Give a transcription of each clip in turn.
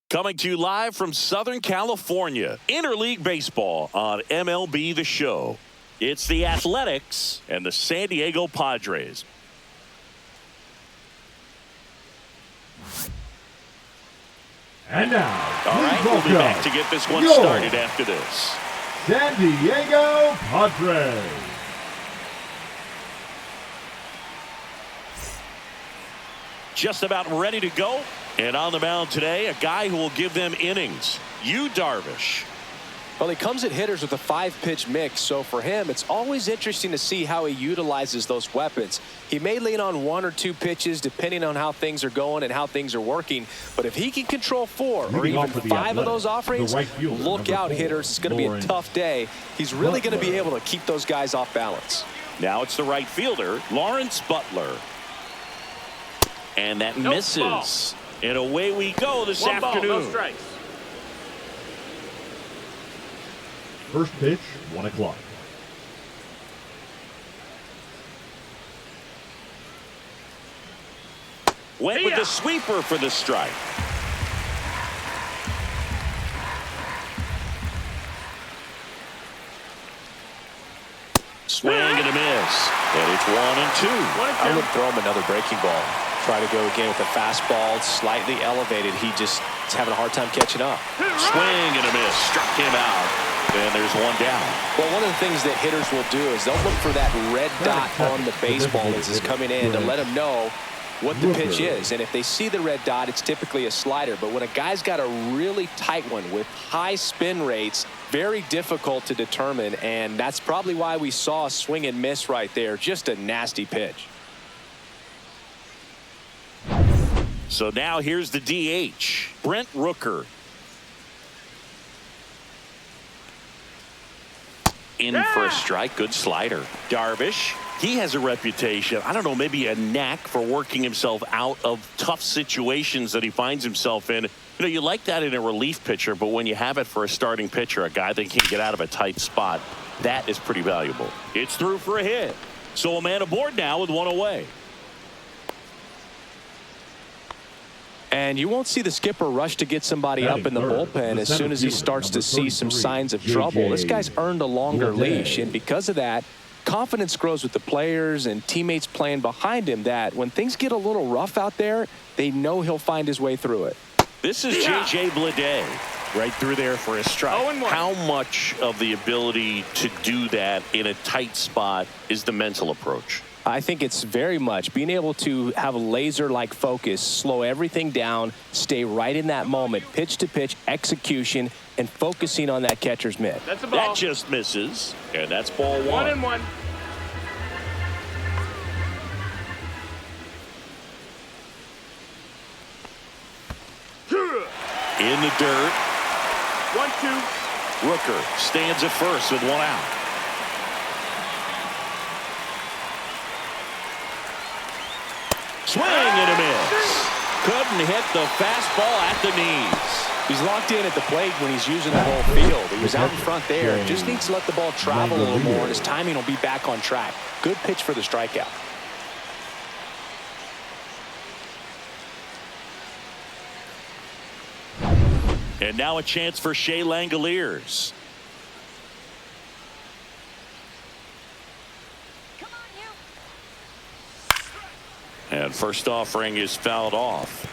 Coming to you live from Southern California, Interleague Baseball on MLB The Show. It's the Athletics and the San Diego Padres. And now, all right, we'll be back to get this one started after this. San Diego Padres. Just about ready to go. And on the mound today, a guy who will give them innings, Darvish. Well, he comes at hitters with a 5-pitch mix, so for him, it's always interesting to see how he utilizes those weapons. He may lean on 1 or 2 pitches depending on how things are going and how things are working, but if he can control 4 or even 5 of those offerings, look out, hitters. It's going to be a tough day. He's really going to be able to keep those guys off balance. Now it's the right fielder, Lawrence Butler. And that misses. And away we go this afternoon. No strikes. First pitch, 1 o'clock. Went with the sweeper for the strike. Swing and a miss. And it's 1-2. I would throw him another breaking ball. Try to go again with the fastball, slightly elevated. He just is having a hard time catching up. Swing and a miss. Struck him out. And there's one down. Well, one of the things that hitters will do is they'll look for that red dot on the baseball as it's coming in to let them know what the pitch is. And if they see the red dot, it's typically a slider. But when a guy's got a really tight one with high spin rates, very difficult to determine. And that's probably why we saw a swing and miss right there. Just a nasty pitch. So now here's the DH, Brent Rooker. In for a strike. Good slider. Darvish, he has a reputation, I don't know, maybe a knack for working himself out of tough situations that he finds himself in. You know, you like that in a relief pitcher, but when you have it for a starting pitcher, a guy that can't get out of a tight spot, that is pretty valuable. It's through for a hit. So a man aboard now with 1 away. And you won't see the skipper rush to get somebody up in the bullpen as soon as he starts to see some signs of trouble. This guy's earned a longer leash, and because of that, confidence grows with the players and teammates playing behind him that when things get a little rough out there, they know he'll find his way through it. This is J.J. Bleday right through there for a strike. How much of the ability to do that in a tight spot is the mental approach? I think it's very much being able to have a laser-like focus, slow everything down, stay right in that moment, pitch-to-pitch execution, and focusing on that catcher's mitt. That's a ball. That just misses, and that's ball 1. 1-1. In the dirt. 1-2. Rooker stands at first with 1 out. Swing and a miss. Couldn't hit the fastball at the knees. He's locked in at the plate when he's using the whole field. He was out in front there. Just needs to let the ball travel a little more, and his timing will be back on track. Good pitch for the strikeout. And now a chance for Shea Langoliers. And first offering is fouled off.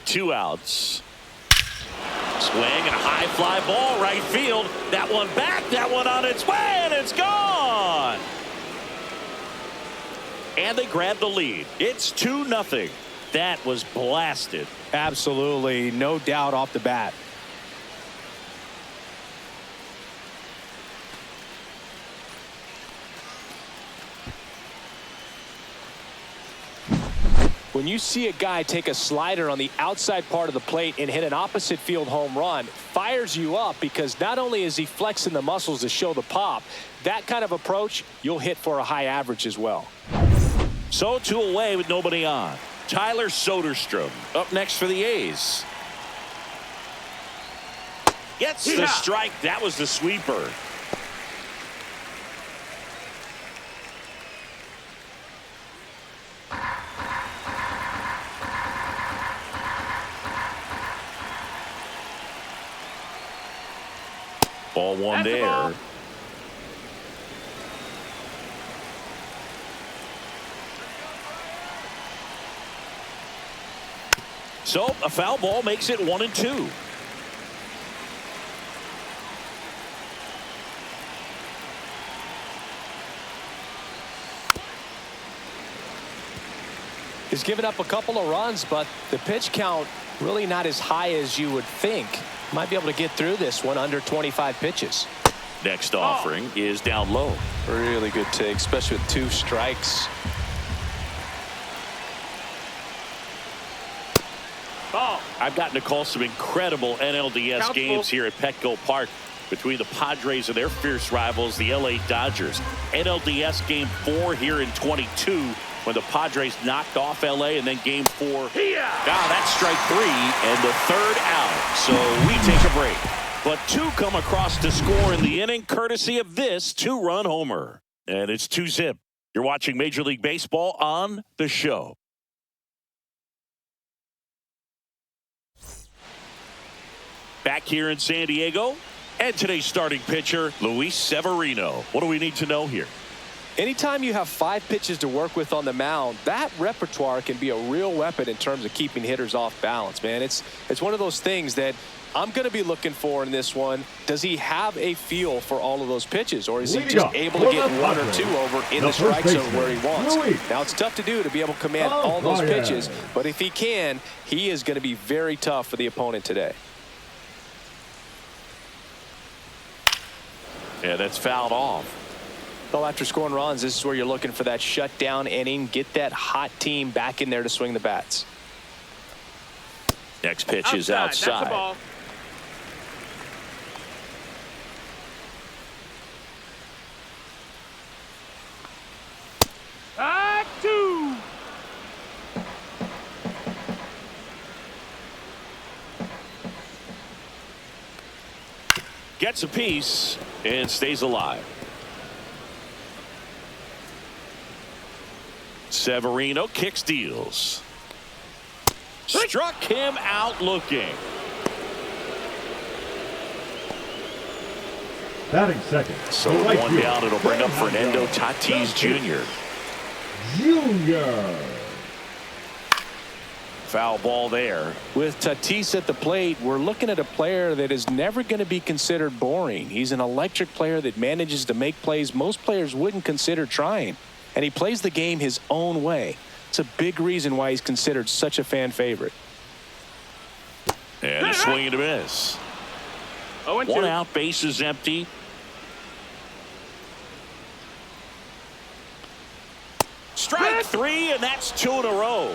Two outs. Swing and a high fly ball right field. That one back, that one on its way, and it's gone. And they grab the lead. It's 2-0. That was blasted. Absolutely, no doubt off the bat. When you see a guy take a slider on the outside part of the plate and hit an opposite field home run, fires you up because not only is he flexing the muscles to show the pop, that kind of approach, you'll hit for a high average as well. So 2 away with nobody on. Tyler Soderstrom up next for the A's. Gets the strike. That was the sweeper. Ball one there. Ball. So a foul ball makes it 1-2. He's given up a couple of runs, but the pitch count really not as high as you would think. Might be able to get through this one under 25 pitches. Next offering is down low. Really good take, especially with 2 strikes. Ball. I've gotten to call some incredible NLDS Count games full. here at Petco Park between the Padres and their fierce rivals, the LA Dodgers. NLDS game 4 here in 22 when the Padres knocked off LA, and then game 4. That's strike 3 and the 3rd out. So we take a break. But 2 come across to score in the inning courtesy of this 2-run homer. And it's 2-zip. You're watching Major League Baseball on The Show. Back here in San Diego, and today's starting pitcher, Luis Severino. What do we need to know here? Anytime you have 5 pitches to work with on the mound, that repertoire can be a real weapon in terms of keeping hitters off balance, man. It's one of those things that I'm going to be looking for in this one. Does he have a feel for all of those pitches, or is he just able to get 1 or 2 over in the strike zone where he wants? Now, it's tough to do to be able to command all those pitches, but if he can, he is going to be very tough for the opponent today. Yeah, that's fouled off. Well, after scoring runs, this is where you're looking for that shutdown inning. Get that hot team back in there to swing the bats. Next pitch is That's a outside. ball. Back 2. Gets a piece and stays alive. Severino kicks, deals. Struck him out looking. Batting second. So the right one fielder, down. It'll bring up Fernando Tatis Jr. Junior. Foul ball there. With Tatis at the plate, we're looking at a player that is never going to be considered boring. He's an electric player that manages to make plays most players wouldn't consider trying. And he plays the game his own way. It's a big reason why he's considered such a fan favorite. And a swing and a miss. 0-2. 1 out, base is empty. Strike 3, and that's 2 in a row.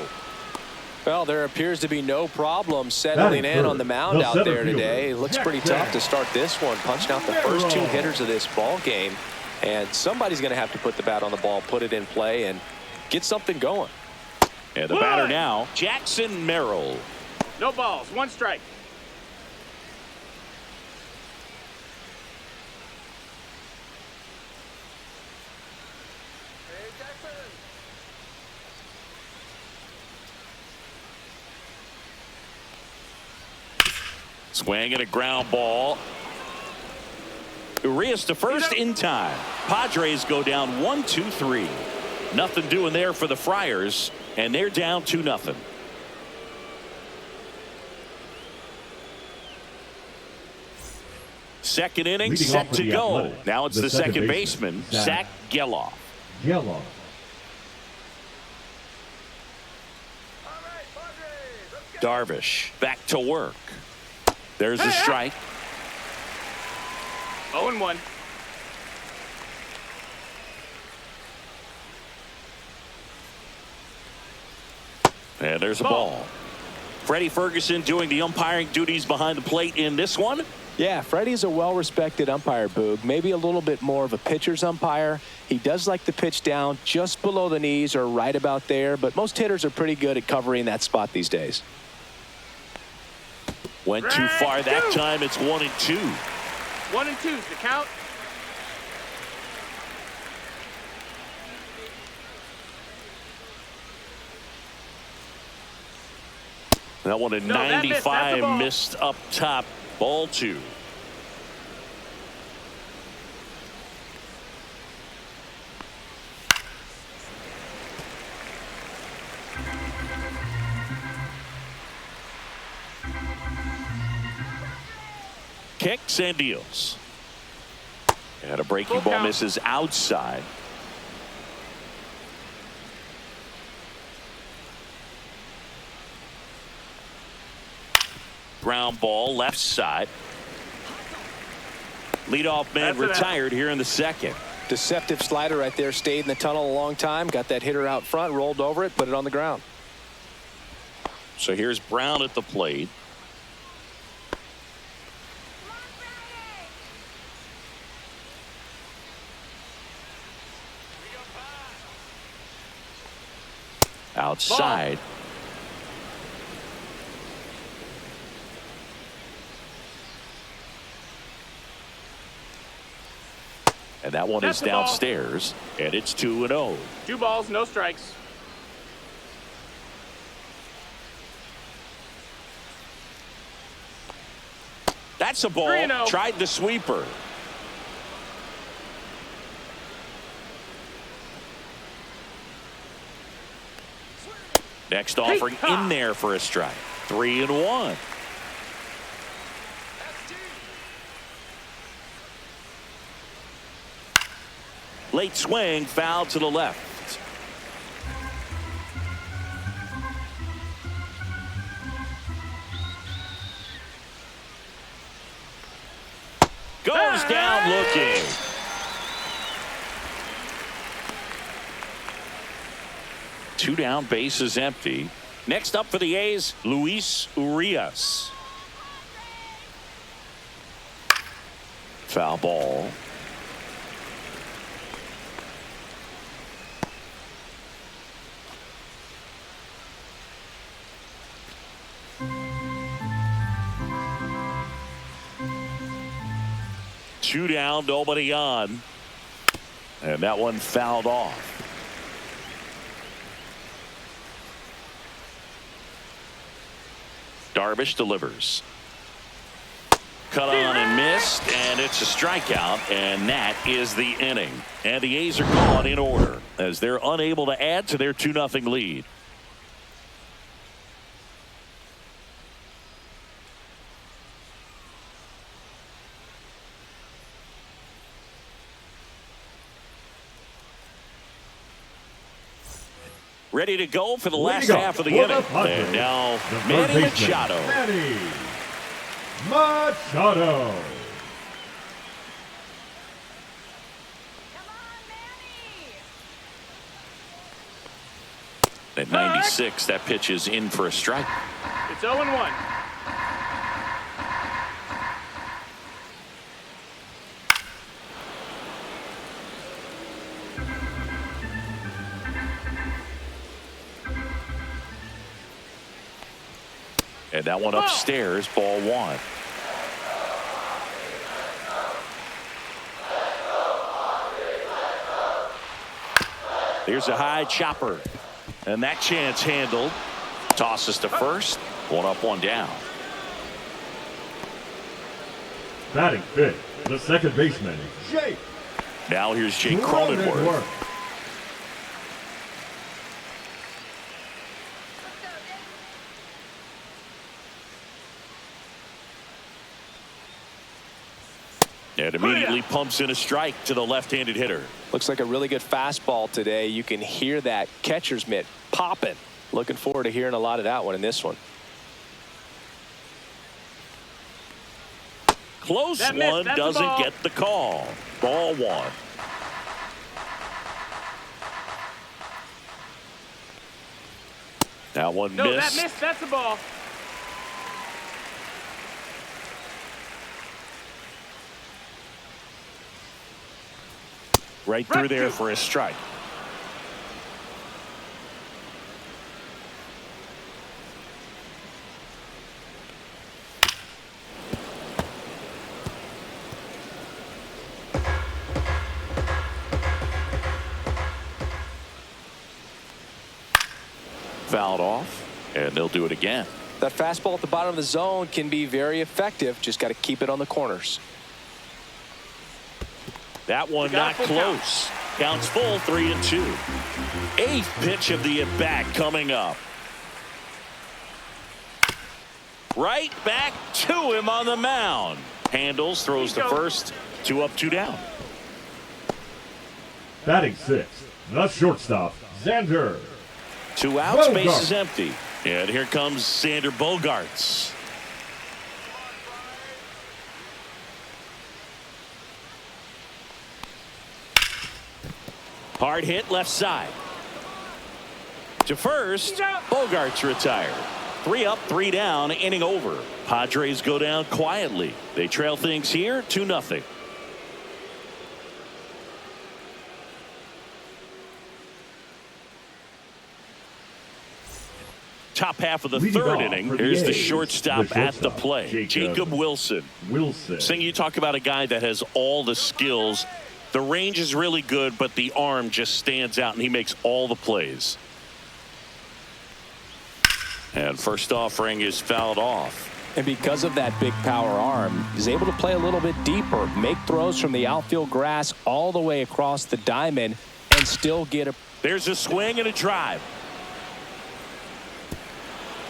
Well, there appears to be no problem settling in on the mound out there today. It looks pretty tough to start this one, punching out the first 2 hitters of this ball game. And somebody's going to have to put the bat on the ball, put it in play, and get something going. And the batter now, Jackson Merrill. No balls. 1 strike. Swing and a ground ball. Urias to first in time. Padres go down 1-2-3. Nothing doing there for the Friars, and they're down 2-0. Second inning Leading set off for to the go. Athletics, Now it's the second baseman, Zach Geloff. Yellow. Darvish back to work. There's a strike. 0-1. And there's a ball. Freddie Ferguson doing the umpiring duties behind the plate in this one. Yeah, Freddie's a well-respected umpire, Boog. Maybe a little bit more of a pitcher's umpire. He does like the pitch down just below the knees or right about there, but most hitters are pretty good at covering that spot these days. Went too far that time. It's 1-2. 1 and 2's the count. That one at No, that missed. That's a 95 ball. missed up top. Ball 2. Kicks and deals. And a breaking Full ball count. misses outside. Ground ball left side. Leadoff man That's an retired here in the second. Deceptive slider right there. Stayed in the tunnel a long time. Got that hitter out front. Rolled over it. Put it on the ground. So here's Brown at the plate. Outside. And that one That's is the ball. downstairs. And it's 2-0. 2 balls, no strikes. That's a ball. 3-0. Tried the sweeper. Next offering in there for a strike. 3-1. Late swing, foul to the left. Goes down looking. Two down, bases empty. Next up for the A's, Luis Urias. Foul ball. Two down, nobody on. And that one fouled off. Darvish delivers. Cut on and missed, and it's a strikeout, and that is the inning. And the A's are gone in order as they're unable to add to their 2-0 lead. Ready to go for the last half of the inning. And now Manny Machado. Manny Machado. At 96, that pitch is in for a strike. It's 0-1. And that one upstairs, ball 1. Here's a high chopper. And that chance handled. Tosses to first. 1 up, 1 down. Batting fifth, the second baseman, Jake. Now here's Jake Cronenworth. And immediately pumps in a strike to the left-handed hitter. Looks like a really good fastball today. You can hear that catcher's mitt popping. Looking forward to hearing a lot of that one in this one. Close one, doesn't get the call. Ball 1. That one No, missed. that missed. That's a ball. Right through there for a strike. Fouled off, and they'll do it again. That fastball at the bottom of the zone can be very effective. Just got to keep it on the corners. That one not close. Counts full, 3-2. Eighth pitch of the at-bat coming up. Right back to him on the mound. Handles, throws to first. 2 up, 2 down. Batting sixth, the shortstop, Xander. 2 outs, Bogarts. base is empty. And here comes Xander Bogaerts. Hard hit left side. To first, Bogaerts retired. 3 up, 3 down, inning over. Padres go down quietly. They trail things here 2-0. Top half of the Leading third off inning. for the Here's the A's, shortstop at the plate. Jacob Wilson. Sing, you talk about a guy that has all the skills. The range is really good, but the arm just stands out, and he makes all the plays. And first offering is fouled off. And because of that big power arm, he's able to play a little bit deeper, make throws from the outfield grass all the way across the diamond, and still get a... There's a swing and a drive.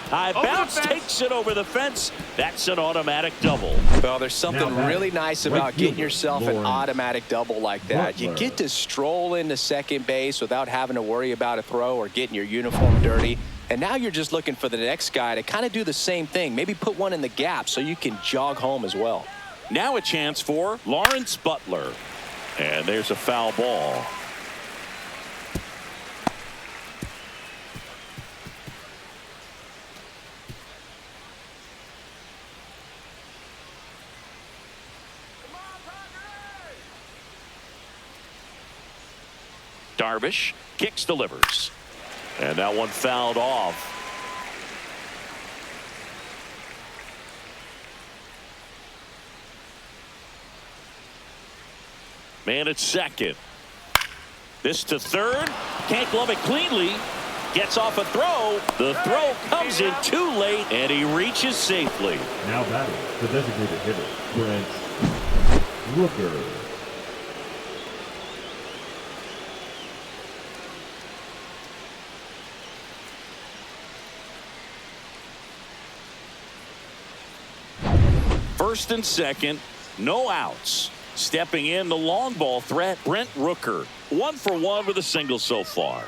High bounce, takes it over the fence. That's an automatic double. Well, there's something really nice about getting yourself an automatic double like that. You get to stroll into second base without having to worry about a throw or getting your uniform dirty. And now you're just looking for the next guy to kind of do the same thing. Maybe put one in the gap so you can jog home as well. Now a chance for Lawrence Butler. And there's a foul ball. Darvish kicks, delivers. And that one fouled off. Man at second. This to third. Can't glove it cleanly. Gets off a throw. The throw comes in too late, and he reaches safely. Now batting, the designated hitter, Brent Rooker. First and second, no outs. Stepping in, the long ball threat, Brent Rooker. 1 for 1 with a single so far.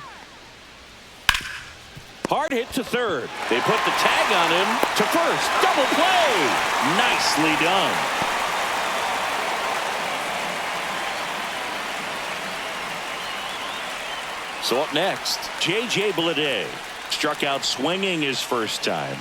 Hard hit to third. They put the tag on him to first. Double play. Nicely done. So up next, J.J. Bleday. Struck out swinging his first time.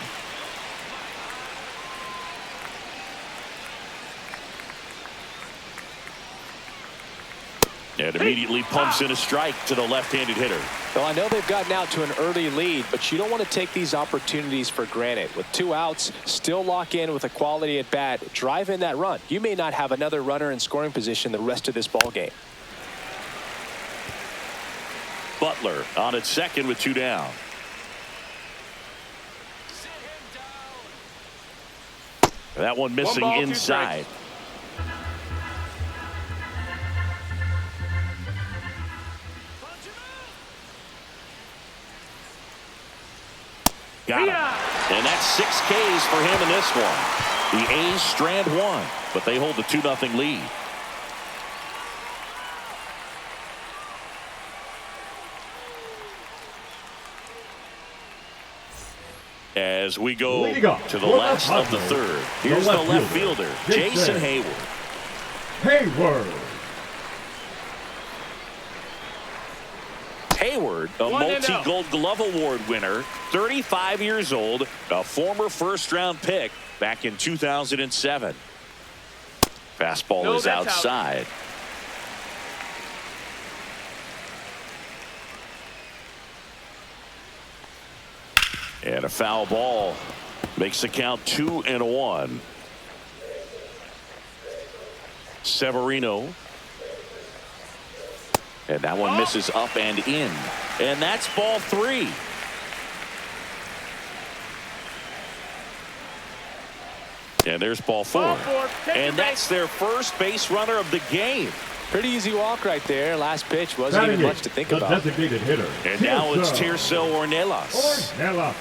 And immediately pumps in a strike to the left-handed hitter. Well, I know they've gotten out to an early lead, but you don't want to take these opportunities for granted. With 2 outs, still lock in with a quality at bat, drive in that run. You may not have another runner in scoring position the rest of this ball game. Butler on at second with 2 down. That one missing inside. Got him. And that's 6 Ks for him in this one. The A's strand 1, but they hold the 2-0 lead. As we go to the last of the third. Here's the left fielder, Jason Hayward. Hayward, a multi-Gold Glove Award winner, 35 years old, a former first-round pick back in 2007. Fastball is outside. And a foul ball makes the count 2-1. Severino. And that one misses up and in. And that's ball 3. And there's ball four. Ball four. Take your And that's base. their first base runner of the game. Pretty easy walk right there. Last pitch wasn't Batting even it, much to think the about. designated hitter. And now it's Tirso Ornelas. Ornelas.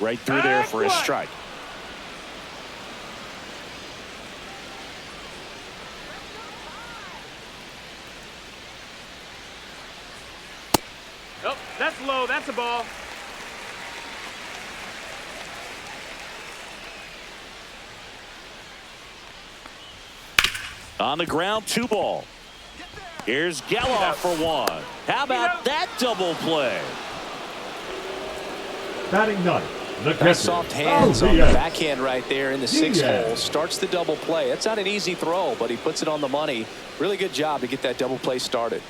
Right through there for a strike. Oh, that's low. That's a ball. On the ground, 2 ball. Here's Geloff for 1. How about that double play? Batting ninth. The Nice catcher. soft hands on the Diaz. backhand right there in the 6th Diaz. hole. Starts the double play. It's not an easy throw, but he puts it on the money. Really good job to get that double play started.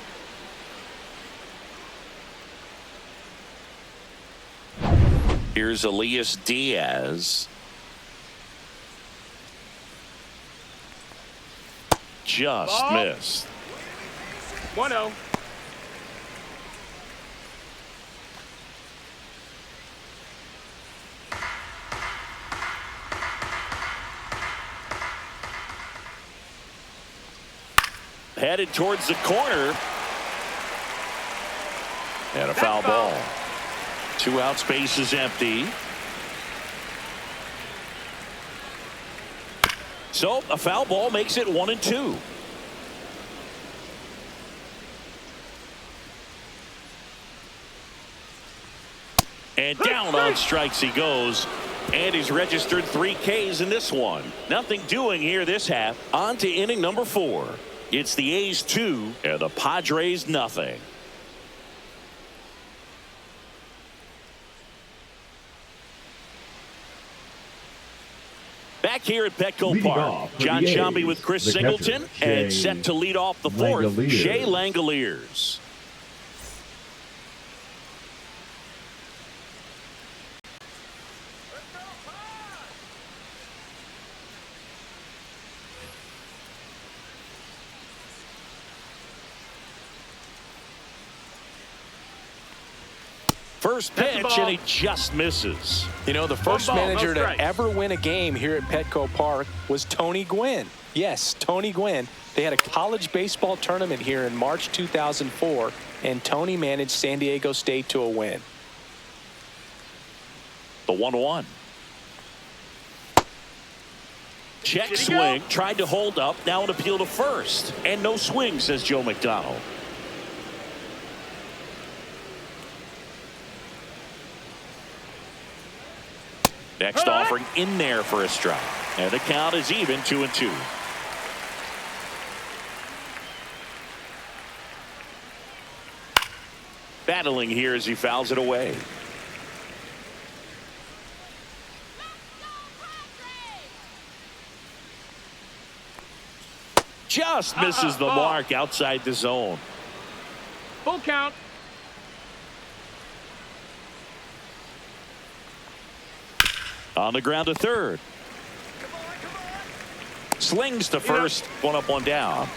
Here's Elias Diaz. Just Ball. missed. 1-0. Headed towards the corner. And a foul ball. 2 out, space is empty. So a foul ball makes it 1-2. And down on strikes he goes. And he's registered 3 Ks in this one. Nothing doing here this half. On to inning number 4. It's the A's 2 and the Padres nothing. Back here at Petco Leading Park, off for John the A's, Shambi with Chris the Singleton, catcher, and Jay set to lead off the 4th, Langeliers. Jay Langeliers. First That's a pitch, ball. and he just misses. You know, the first One ball, no manager to strikes. ever win a game here at Petco Park was Tony Gwynn. Yes, Tony Gwynn. They had a college baseball tournament here in March 2004, and Tony managed San Diego State to a win. The 1-1. Check Did he swing, go? tried to hold up, now an appeal to first. And no swing, says Joe McDonald. Next offering in there for a strike. And the count is even, 2-2. Battling here as he fouls it away. Just misses the ball. mark outside the zone. Full count. On the ground to third. Slings to first. 1 up, 1 down.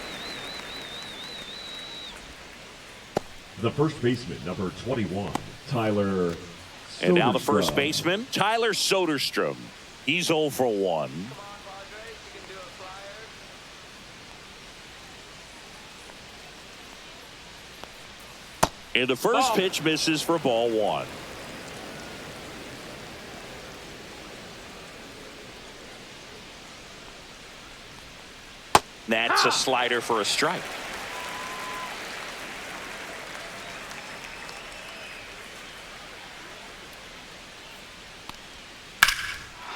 The first baseman, number 21, Tyler. And now the first Soderstrom. baseman, Tyler Soderstrom. He's 0 for 1. And the first Ball. pitch misses for ball 1. That's a slider for a strike.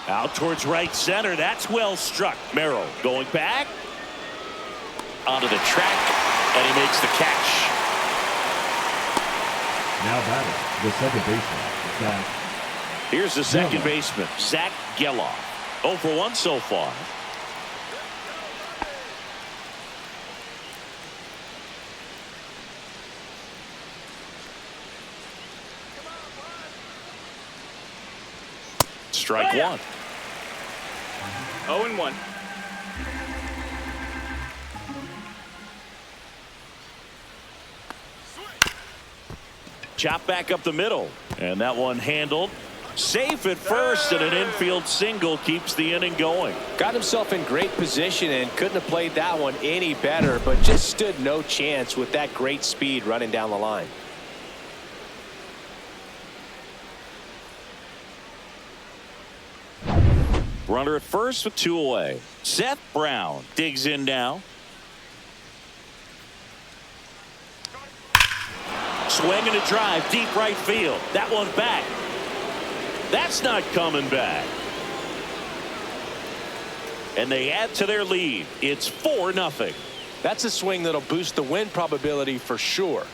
Out towards right center. That's well struck. Merrill going back onto the track, and he makes the catch. Now batting, the second baseman, Zach. Here's the second Geloff. baseman, Zach Geloff. 0 for 1 so far. Strike one. 0-1. Chop back up the middle. And that one handled. Safe at first, and an infield single keeps the inning going. Got himself in great position and couldn't have played that one any better, but just stood no chance with that great speed running down the line. Runner at first with 2 away. Seth Brown digs in now. Swing and a drive, deep right field. That one back. That's not coming back. And they add to their lead. It's 4-0. That's a swing that'll boost the win probability for sure.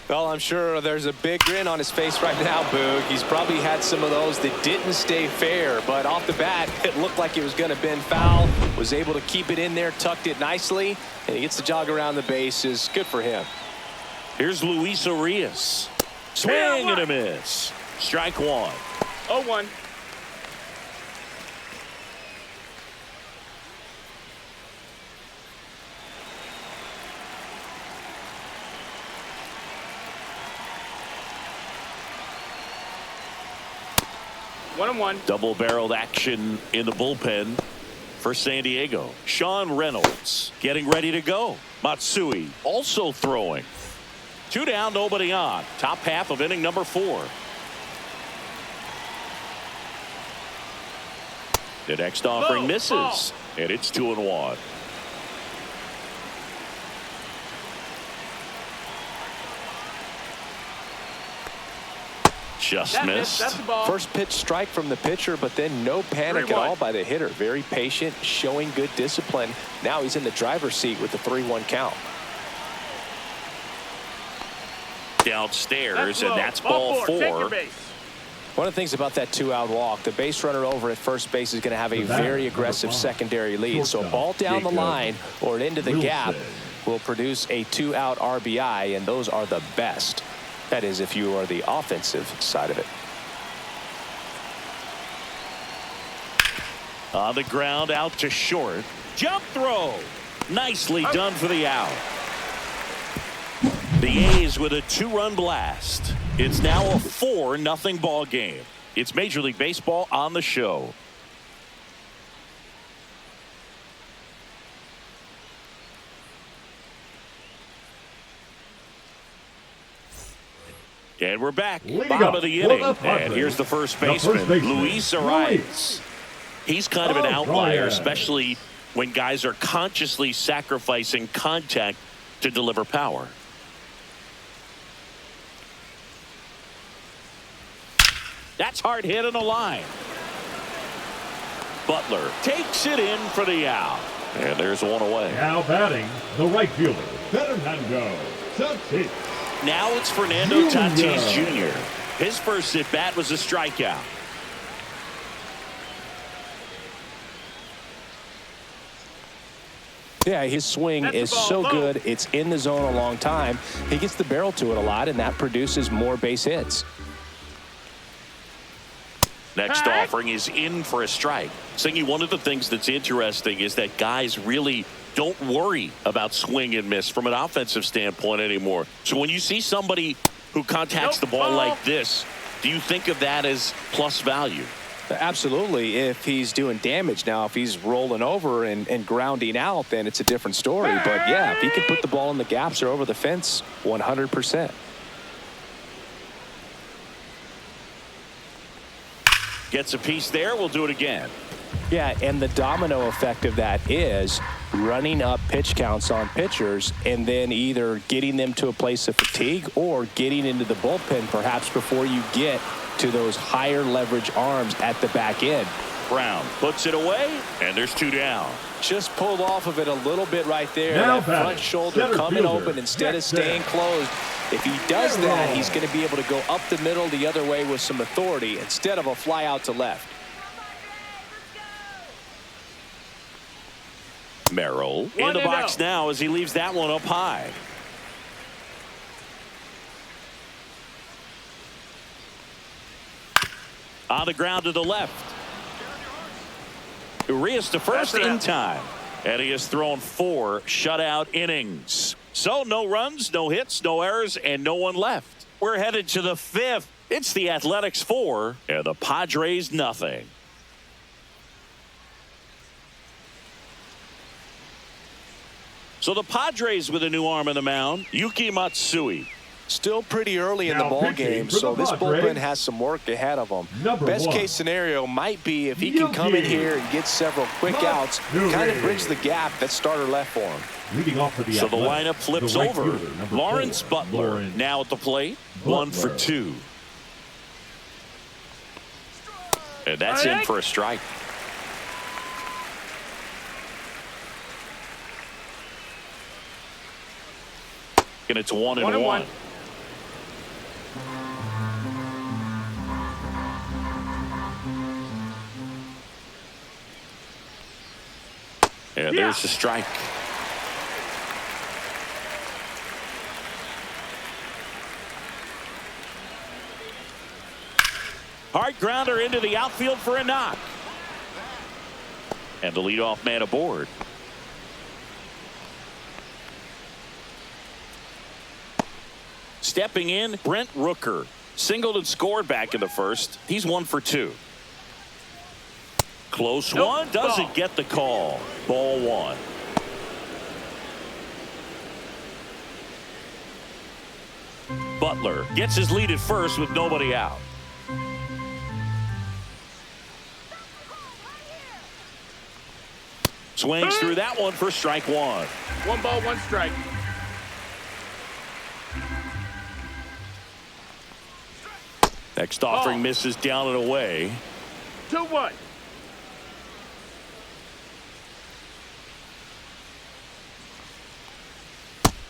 Well, I'm sure there's a big grin on his face right now, Boog. He's probably had some of those that didn't stay fair, but off the bat, it looked like it was going to bend foul. Was able to keep it in there, tucked it nicely, and he gets the jog around the bases. Good for him. Here's Luis Arias. Swing and a miss. Strike one. 0-1. Double-barreled action in the bullpen for San Diego. Sean Reynolds getting ready to go. Matsui also throwing. 2 down, nobody on. Top half of inning number 4. The next offering misses, and it's 2-1. Just missed. That's the ball. First pitch strike from the pitcher, but then no panic at all by the hitter. Very patient, showing good discipline. Now he's in the driver's seat with the 3-1 count. Downstairs, and that's ball 4. One of the things about that 2-out walk, the base runner over at first base is going to have a very aggressive secondary lead. So a ball down the line or into the gap will produce a 2-out RBI, and those are the best. That is, if you are the offensive side of it. On the ground, out to short. Jump throw. Nicely done for the out. The A's with a 2-run blast. It's now a 4-0 ball game. It's Major League Baseball on the show. And we're back. Bottom of the inning. And here's the first baseman, Luis Arias. He's kind of an outlier, especially when guys are consciously sacrificing contact to deliver power. That's hard hit on the line. Butler takes it in for the out. And there's one away. Now batting, the right fielder, Fernando Tatis. Now it's Fernando Tatis Jr. His first at bat was a strikeout. Yeah, his swing is so good. It's in the zone a long time. He gets the barrel to it a lot, and that produces more base hits. Next offering is in for a strike. Singy, one of the things that's interesting is that guys really don't worry about swing and miss from an offensive standpoint anymore. So when you see somebody who contacts the ball like this, do you think of that as plus value? Absolutely, if he's doing damage. Now, if he's rolling over and grounding out, then it's a different story. But yeah, if he can put the ball in the gaps or over the fence, 100%. Gets a piece there. We'll do it again. Yeah, and the domino effect of that is running up pitch counts on pitchers and then either getting them to a place of fatigue or getting into the bullpen perhaps before you get to those higher leverage arms at the back end. Brown puts it away, and there's 2 down. Just pulled off of it a little bit right there. Now that front shoulder coming open instead of staying closed. If he does that, he's going to be able to go up the middle the other way with some authority instead of a fly out to left. Merrill in the box now as he leaves that one up high. On the ground to the left. Urias to first in time. And he has thrown 4 shutout innings. So no runs, no hits, no errors, and no one left. We're headed to the 5th. It's the Athletics 4 and the Padres nothing. So the Padres with a new arm on the mound, Yuki Matsui. Still pretty early in the ball game, so this bullpen has some work ahead of them. Best case scenario might be if he can come in here and get several quick outs, kind of bridge the gap that starter left for him. Leading off for the so the lineup flips over. Lawrence Butler now at the plate, 1 for 2. And that's in for a strike. And it's 1-1. And there's the strike. Hard grounder into the outfield for a knock. And the leadoff man aboard. Stepping in, Brent Rooker. Singled and scored back in the first. He's 1 for 2. Close one. Doesn't get the call. Ball 1. Butler gets his lead at first with nobody out. Swings through that one for strike 1. 1 ball, 1 strike. Next offering misses down and away. 2-1.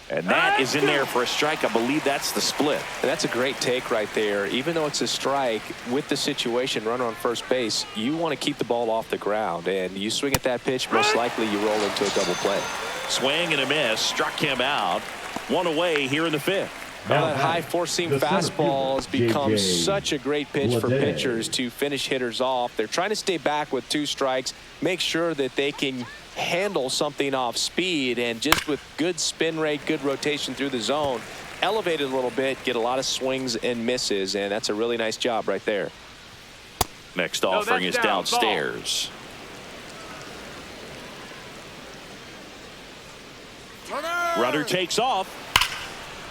And that is in there for a strike. I believe that's the split. And that's a great take right there. Even though it's a strike, with the situation, runner on first base, you want to keep the ball off the ground. And you swing at that pitch, most likely you roll into a double play. Swing and a miss. Struck him out. 1 away here in the 5th. Now that high four-seam fastball has become such a great pitch for pitchers to finish hitters off. They're trying to stay back with 2 strikes, make sure that they can handle something off speed, and just with good spin rate, good rotation through the zone, elevate it a little bit, get a lot of swings and misses, and that's a really nice job right there. Next offering is downstairs. Runner takes off.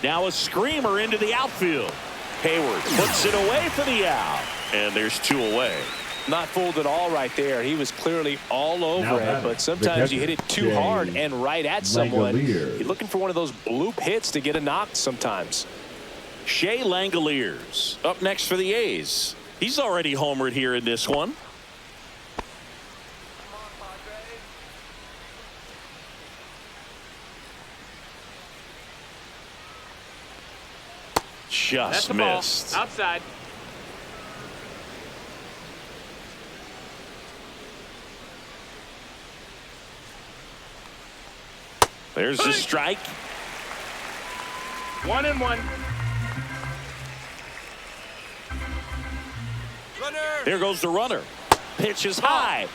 Now a screamer into the outfield. Hayward puts it away for the out. And there's 2 away. Not fooled at all right there. He was clearly all over it, but sometimes you hit it too hard and right at someone. You're looking for one of those bloop hits to get a knock sometimes. Shea Langoliers up next for the A's. He's already homered here in this one. Just missed. Outside. There's the strike. 1-1. There goes the runner. Pitch is high.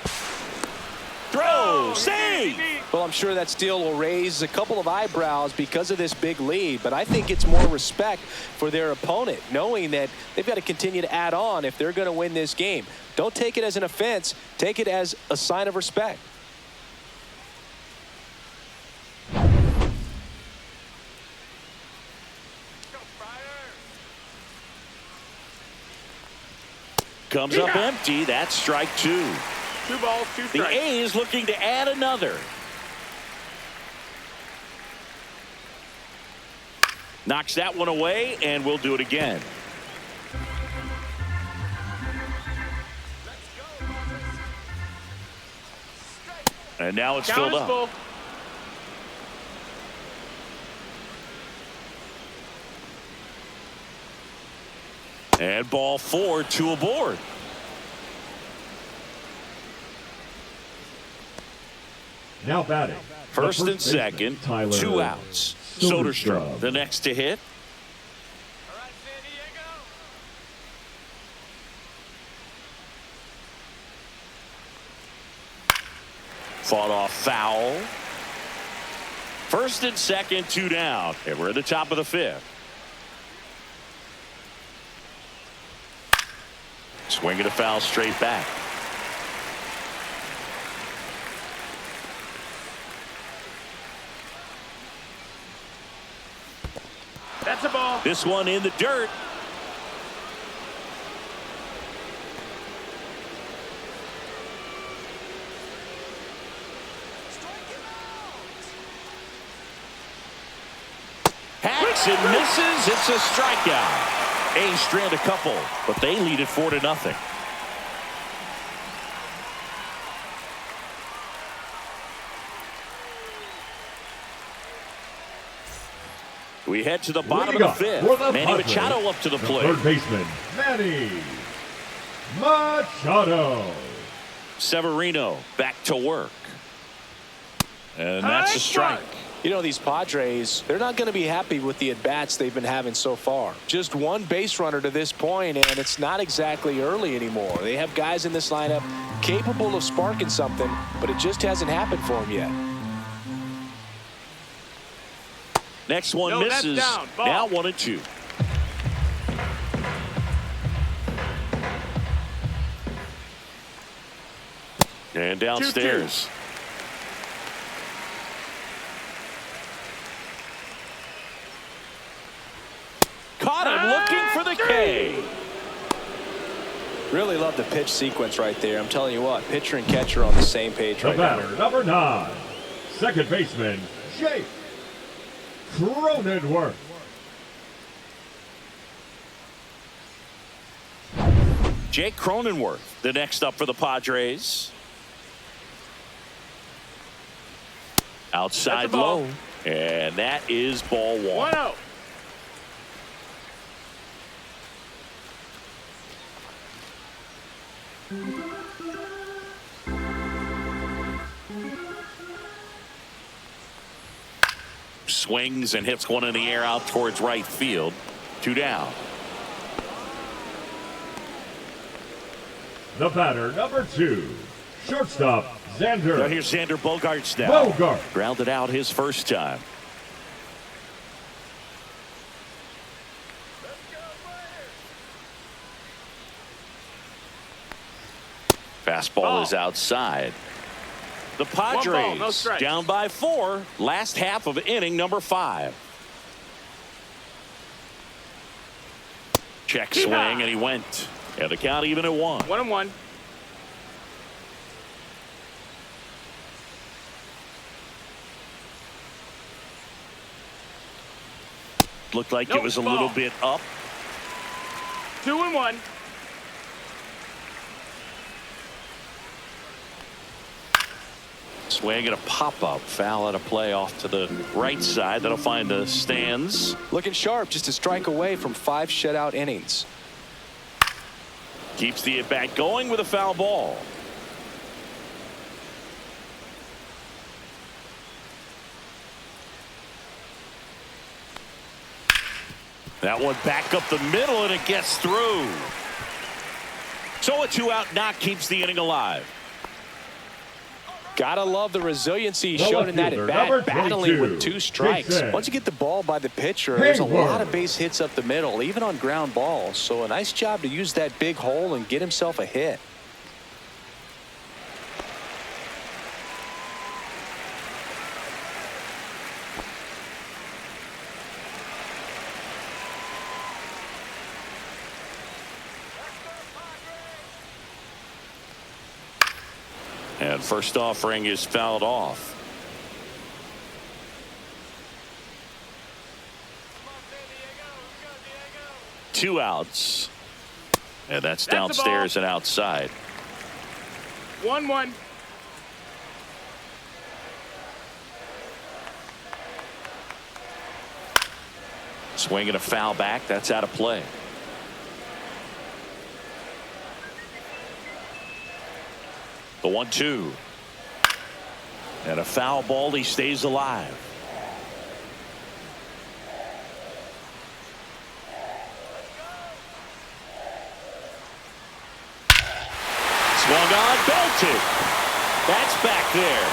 Throw. Save. Well, I'm sure that steal will raise a couple of eyebrows because of this big lead, but I think it's more respect for their opponent, knowing that they've got to continue to add on if they're going to win this game. Don't take it as an offense. Take it as a sign of respect. Comes up empty. That's strike 2. 2 balls, 2 strikes. The A's looking to add another. Knocks that one away, and we'll do it again. And now it's filled up. Full. And ball 4, 2 aboard. Now batting. First and baseman, second, Tyler 2 outs. Soderstrom, the next to hit. Fought off foul. First and second, 2 down. And we're at the top of the 5th. Swinging a foul straight back. That's a ball. This one in the dirt. Hacks and misses. It's a strikeout. A's strand a couple, but they lead it 4-0. We head to the bottom of the 5th. Manny Machado up to the plate. Third baseman, Manny Machado. Severino back to work. And that's a strike. You know, these Padres, they're not going to be happy with the at-bats they've been having so far. Just one base runner to this point, and it's not exactly early anymore. They have guys in this lineup capable of sparking something, but it just hasn't happened for them yet. Next one misses. Now 1-2. And downstairs. 2-2. Caught him looking for the K. Really love the pitch sequence right there. I'm telling you what, pitcher and catcher on the same page The right now. batter, number 9, second baseman, Jake Cronenworth. Jake Cronenworth, the next up for the Padres. Outside low. And that is ball 1. 1-0. Swings and hits one in the air out towards right field. 2 down. The batter, number 2, shortstop, Xander. Now here's Xander Bogaerts now. Bogart. Grounded out his first time. Fastball is outside. The Padres no strikes. down by 4. Last half of inning number 5. Check swing and he went. And the count even at 1. 1-1. Looked like it was a little bit up. 2-1. Swing and a pop-up. Foul out of play off to the right side. That'll find the stands. Looking sharp, just a strike away from 5 shutout innings. Keeps the at-bat going with a foul ball. That one back up the middle, and it gets through. So a 2-out knock keeps the inning alive. Gotta love the resiliency shown in that at-bat, battling with 2 strikes. Once you get the ball by the pitcher, there's a lot of base hits up the middle, even on ground balls. So a nice job to use that big hole and get himself a hit. And first offering is fouled off. Two outs. And that's downstairs and outside. 1-1. Swinging a foul back. That's out of play. The 1-2. And a foul ball, he stays alive. Swung on, belted. That's back there.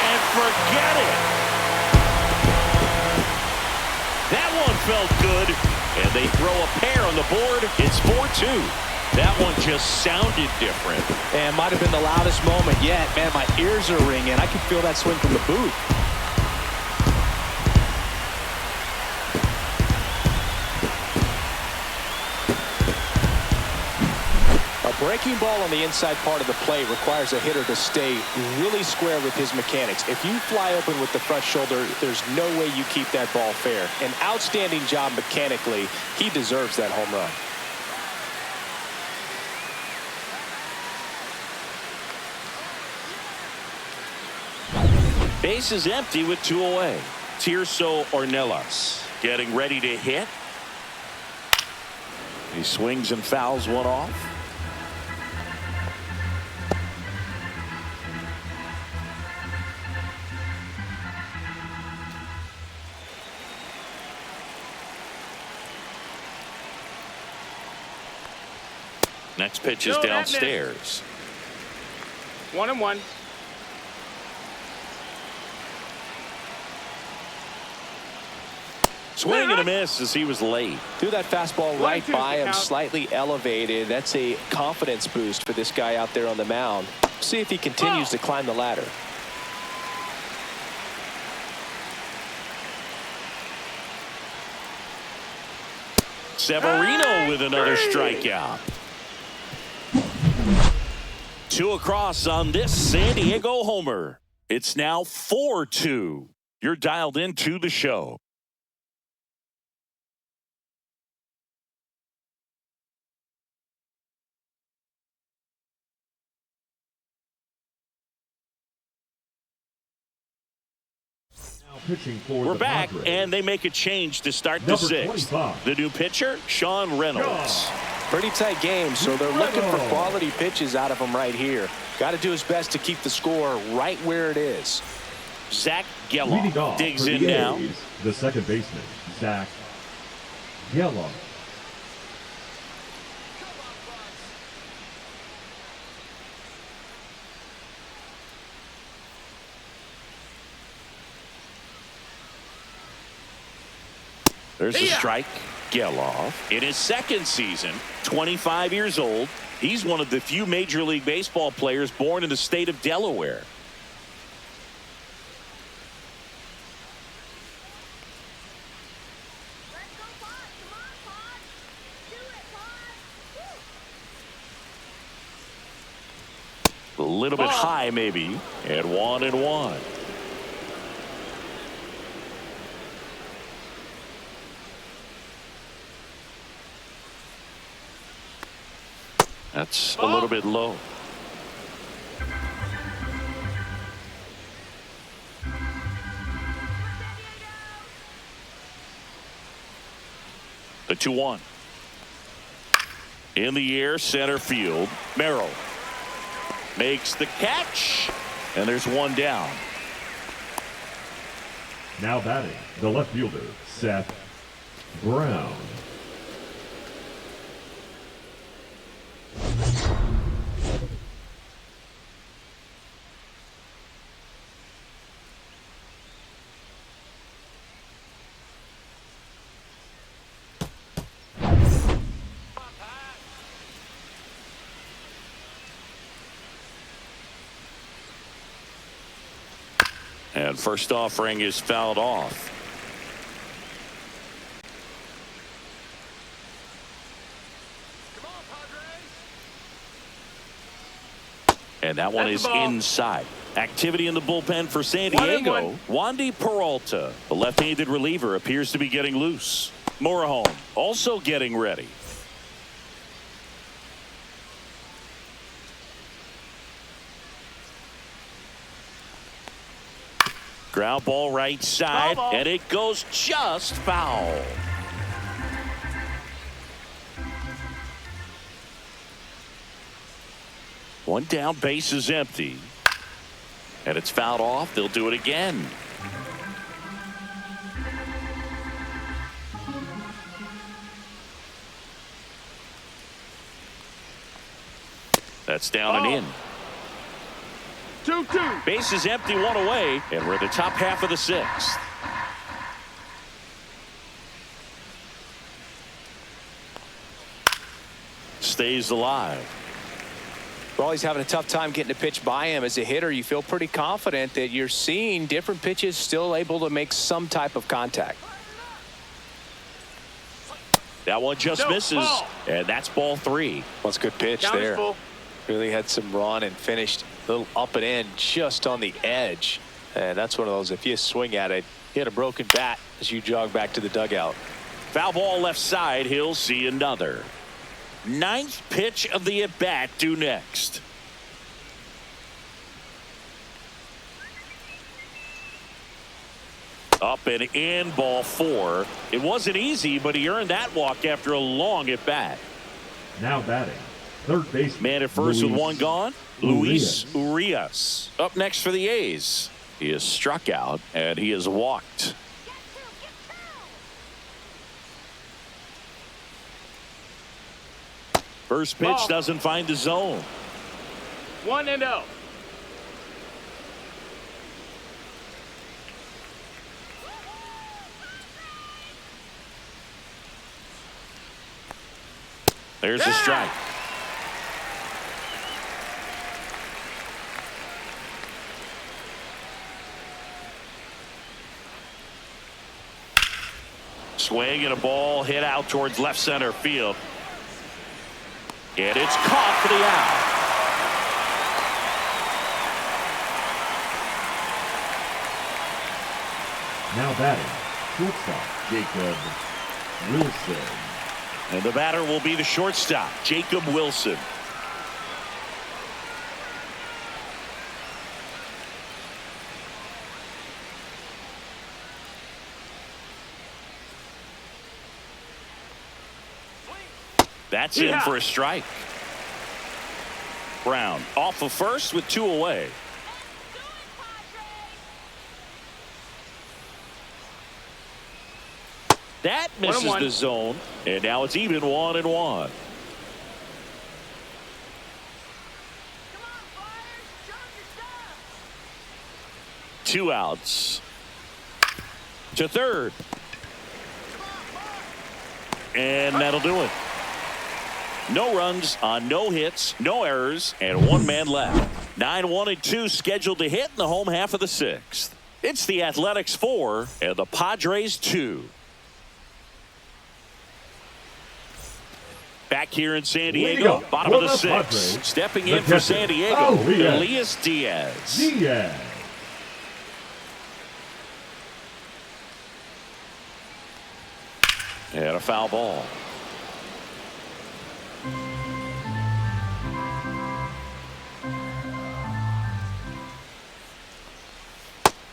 And forget it. That one felt good. And they throw a pair on the board. It's 4-2. That one just sounded different. And might have been the loudest moment yet. Man, my ears are ringing. I can feel that swing from the booth. A breaking ball on the inside part of the plate requires a hitter to stay really square with his mechanics. If you fly open with the front shoulder, there's no way you keep that ball fair. An outstanding job mechanically. He deserves that home run. Base is empty with 2 away. Tirso Ornelas getting ready to hit. He swings and fouls one off. Next pitch is downstairs. 1-1. Swing and a miss as he was late. Threw that fastball right by him, slightly elevated. That's a confidence boost for this guy out there on the mound. See if he continues to climb the ladder. Severino with another strikeout. 2 across on this San Diego homer. It's now 4-2. You're dialed into the show. Pitching for We're the back, Padres. and they make a change to start the Number 6th. 25. The new pitcher, Sean Reynolds. Pretty tight game, so they're looking for quality pitches out of him right here. Got to do his best to keep the score right where it is. Zach Leading Geloff off digs for in the now. A's, the second baseman, Zach Geloff. There's a strike. Geloff in his 2nd season, 25 years old. He's one of the few Major League Baseball players born in the state of Delaware. A little bit high, maybe, and 1-1. That's a little bit low. The 2-1. In the air, center field. Merrill makes the catch, and there's one down. Now batting, the left fielder, Seth Brown. And first offering is fouled off. And that one is inside. Activity in the bullpen for San Diego. Wandy Peralta, the left-handed reliever, appears to be getting loose. Morejon also getting ready. Ground ball right side, and it goes just foul. One down, base is empty. And it's fouled off. They'll do it again. That's down and in. 2-2. Base is empty, one away, and we're in the top half of the sixth. Stays alive. Well, he's having a tough time getting a pitch by him. As a hitter, you feel pretty confident that you're seeing different pitches still able to make some type of contact. That one just misses, and that's ball 3. Well, it's a good pitch Count is there. full. Really had some run and finished a little up and in just on the edge. And that's one of those, if you swing at it, you hit a broken bat as you jog back to the dugout. Foul ball left side. He'll see another. 9th pitch of the at-bat due next. Up and in, ball 4. It wasn't easy, but he earned that walk after a long at-bat. Now batting, third baseman. Man at first with one gone. Luis Urias. Urias up next for the A's. He is struck out and he is walked. First pitch Ball. doesn't find the zone. 1-0. There's a strike. Swing and a ball hit out towards left center field. And it's caught for the out. Now batting, shortstop Jacob Wilson. And the batter will be the shortstop, Jacob Wilson. That's in for a strike. Brown off of first with 2 away. That misses 1-1. the zone, and now it's even 1-1. Two outs. To third. And that'll do it. No runs on no hits, no errors, and 1 man left. 9-1-2 scheduled to hit in the home half of the 6th. It's the Athletics 4 and the Padres 2. Back here in San Diego, bottom of the 6th. Stepping in for San Diego, Elias Diaz. And a foul ball.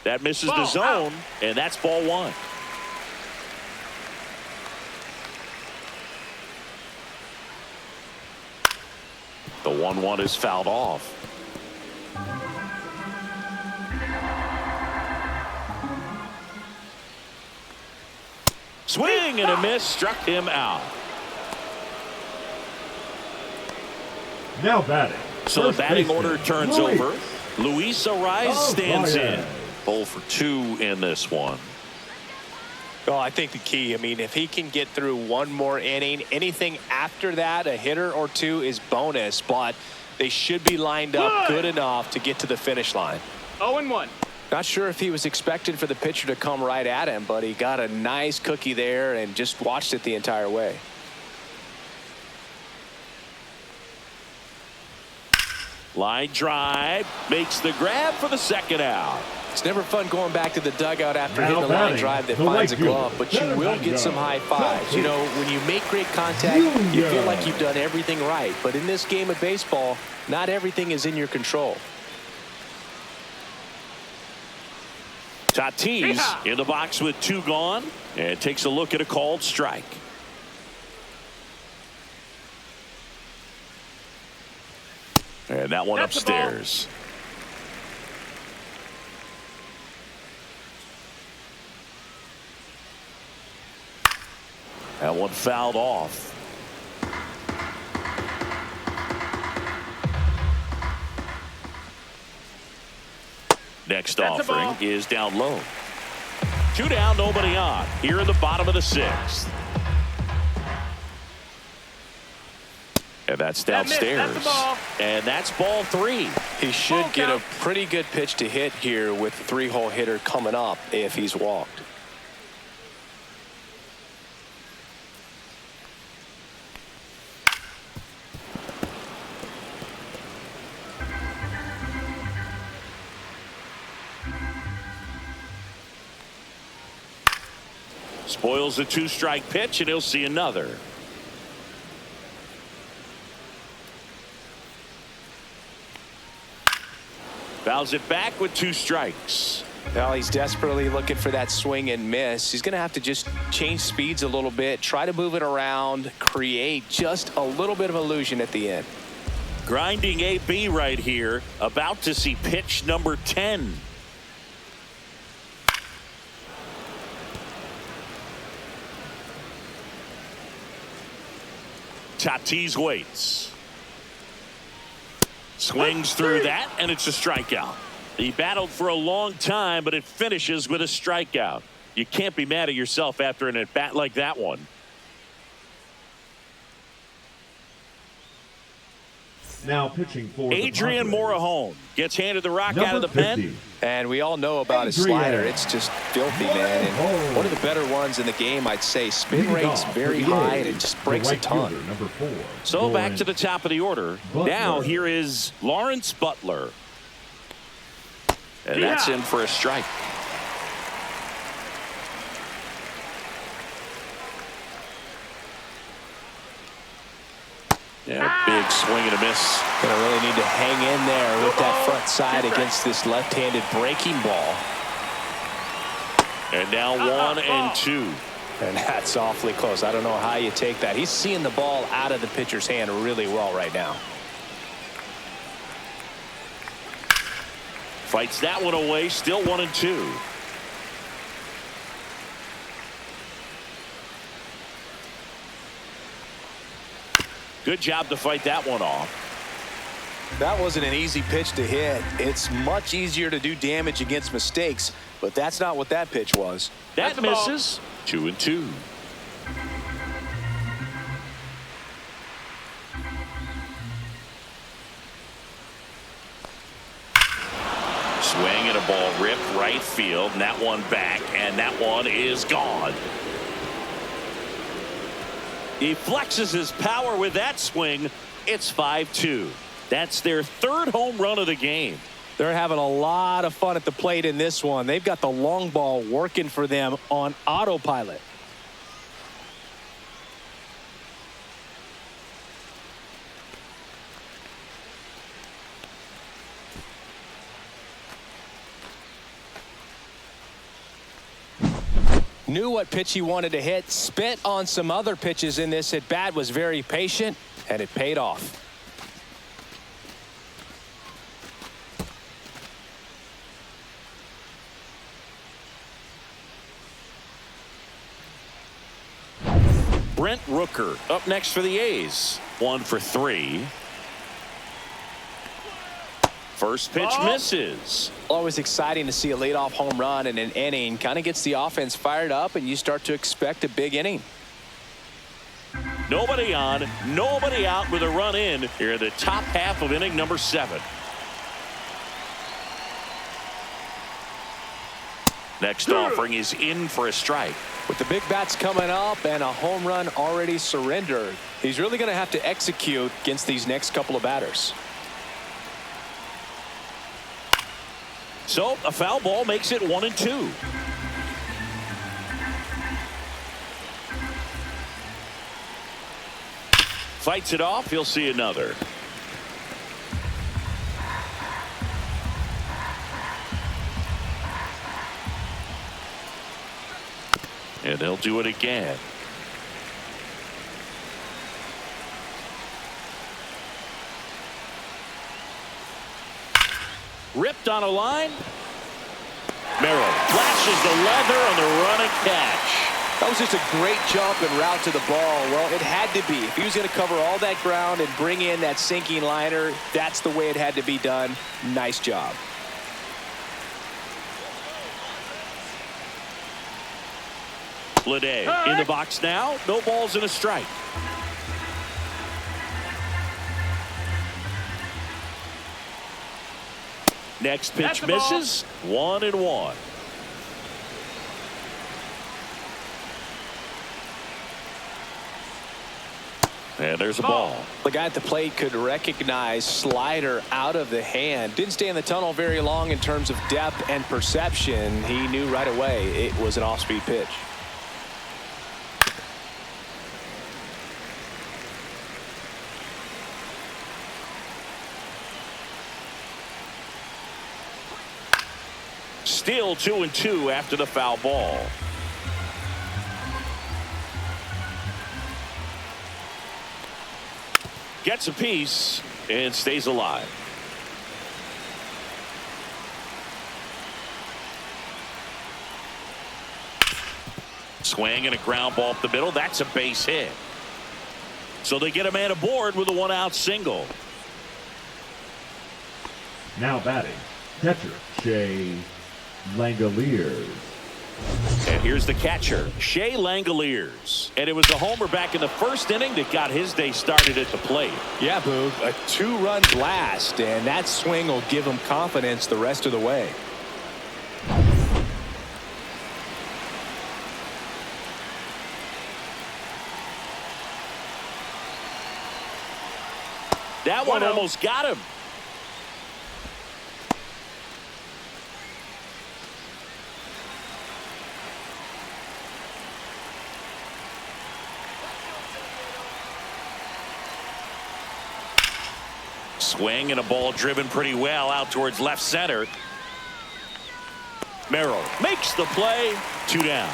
That misses the zone, and that's ball 1. The 1-1 is fouled off. Swing and a miss, struck him out. Now batting. So the batting order turns over. Luis Urias stands in. 0 for 2 in this one. Well, I think the key, I mean, if he can get through one more inning, anything after that, a hitter or 2 is bonus, but they should be lined up good enough to get to the finish line. 0-1. Not sure if he was expected for the pitcher to come right at him, but he got a nice cookie there and just watched it the entire way. Line drive, makes the grab for the 2nd out. It's never fun going back to the dugout after Now hitting a line batting, drive that the finds a right fielder, glove, but you will get some high fives. You know, when you make great contact, you feel like you've done everything right. But in this game of baseball, not everything is in your control. Tatis in the box with 2 gone and takes a look at a called strike. And that one upstairs. That one fouled off. Next That's offering is down low. 2 down, nobody on. Here in the bottom of the 6th. And that's downstairs. That's the ball. And that's ball 3. He should get a pretty good pitch to hit here with the 3-hole hitter coming up if he's walked. Spoils the 2-strike pitch, and he'll see another. Fouls it back with 2 strikes. Well, he's desperately looking for that swing and miss. He's going to have to just change speeds a little bit, try to move it around, create just a little bit of illusion at the end. Grinding AB right here, about to see pitch number 10. Tatis waits. Swings through that, and it's a strikeout. He battled for a long time, but it finishes with a strikeout. You can't be mad at yourself after an at-bat like that one. Now pitching for Adrian the Padres. Morejon gets handed the rock Number out of the 50. pen. And we all know about his Adrian slider. It's just filthy, man. And one of the better ones in the game, I'd say. Spin rate's very high, and it just breaks a ton. Number 4. So back to the top of the order. Butler. Now here is Lawrence Butler. And that's in for a strike. Yeah, big swing and a miss. Gonna really need to hang in there with that front side against this left-handed breaking ball. And now 1-2. And that's awfully close. I don't know how you take that. He's seeing the ball out of the pitcher's hand really well right now. Fights that one away, still 1-2. Good job to fight that one off. That wasn't an easy pitch to hit. It's much easier to do damage against mistakes, but that's not what that pitch was. That misses. 2-2. Swing and a ball ripped right field, and that one back, and that one is gone. He flexes his power with that swing. It's 5-2. That's their 3rd home run of the game. They're having a lot of fun at the plate in this one. They've got the long ball working for them on autopilot. Knew what pitch he wanted to hit, spit on some other pitches in this at bat, was very patient, and it paid off. Brent Rooker up next for the A's. 1 for 3. First pitch misses. Always exciting to see a leadoff home run in an inning. Kind of gets the offense fired up, and you start to expect a big inning. Nobody on, nobody out with a run in here in the top half of inning number 7. Next offering is in for a strike. With the big bats coming up and a home run already surrendered, he's really going to have to execute against these next couple of batters. So a foul ball makes it 1-2. Fights it off. He'll see another. And they'll do it again. Ripped on a line. Merrill flashes the leather on the run and catch. That was just a great jump and route to the ball. Well, it had to be. If he was going to cover all that ground and bring in that sinking liner, that's the way it had to be done. Nice job. Lede in the box now. No balls and a strike. Next pitch misses. 1-1. And there's a ball. The guy at the plate could recognize slider out of the hand. Didn't stay in the tunnel very long in terms of depth and perception. He knew right away it was an off-speed pitch. Still 2-2 after the foul ball. Gets a piece and stays alive. Swing and a ground ball up the middle. That's a base hit. So they get a man aboard with a 1-out single. Now batting, catcher Shea Langoliers. And here's the catcher, Shea Langoliers. And it was a homer back in the first inning that got his day started at the plate. Yeah, Boog, a 2-run blast, and that swing will give him confidence the rest of the way. That one almost got him. Swing and a ball driven pretty well out towards left center. Merrill makes the play. 2 down.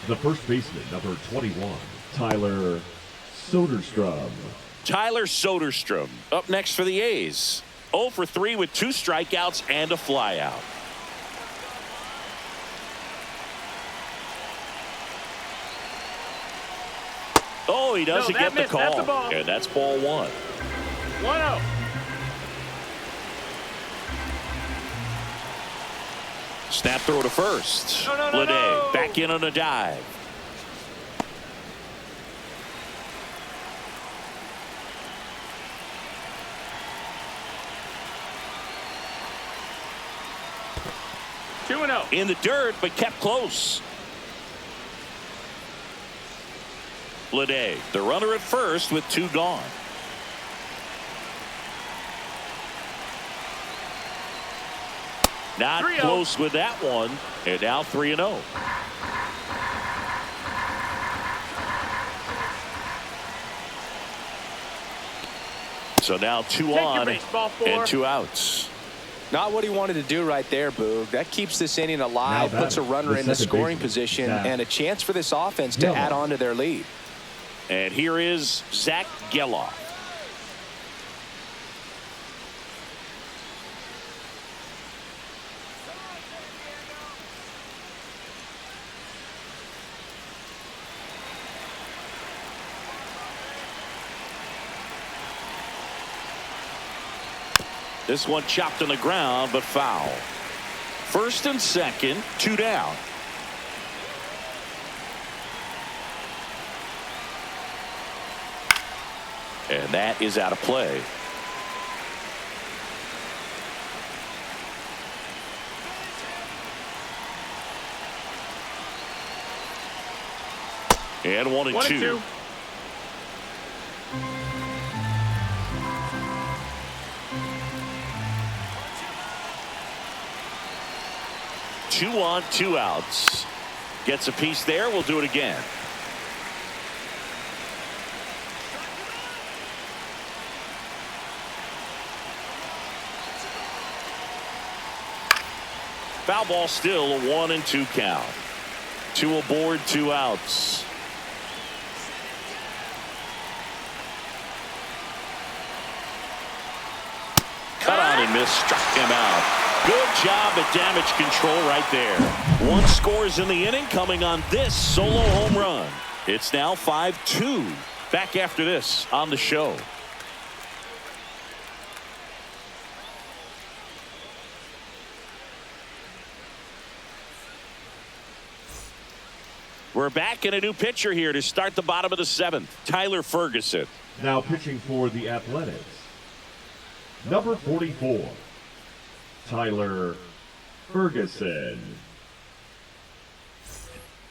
The first baseman, number 21, Tyler Soderstrom. Tyler Soderstrom up next for the A's. 0 for 3 with 2 strikeouts and a flyout. Oh, he doesn't get the call. That's a ball. And that's ball 1. 1-0. Snap throw to first. No. Lede back in on a dive. In the dirt, but kept close. Lede, the runner at first with 2 gone. Not close with that one. And now 3-0. So now 2 on and 2 outs. Not what he wanted to do right there, Boog. That keeps this inning alive, puts a runner in the scoring position, and a chance for this offense to add on to their lead. And here is Zach Geloff. This one chopped on the ground, but foul. First and second, 2 down. And that is out of play. And 1-2. 2 on, 2 outs. Gets a piece there. We'll do it again. Foul ball, still a 1-2 count. 2 aboard, 2 outs. Cut on and missed, struck him out. Good job at damage control right there. One scores in the inning coming on this solo home run. It's now 5-2. Back after this on the show. We're back in a new pitcher here to start the bottom of the 7th. Tyler Ferguson. Now pitching for the Athletics, number 44, Tyler Ferguson.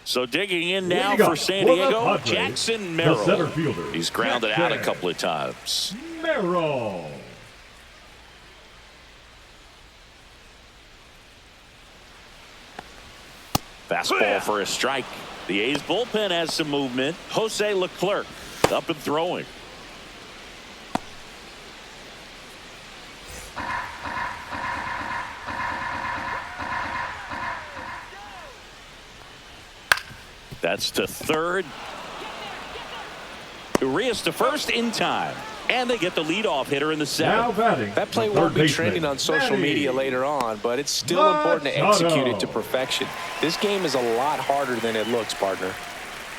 So digging in now for San Diego, Jackson Merrill. The center fielder. He's grounded out a couple of times. Merrill. Fastball for a strike. The A's bullpen has some movement. Jose Leclerc up and throwing. That's to third. Urias to first in time. And they get the leadoff hitter in the 7th. That play won't be trending on social media later on, but it's still important to execute it to perfection. This game is a lot harder than it looks, partner.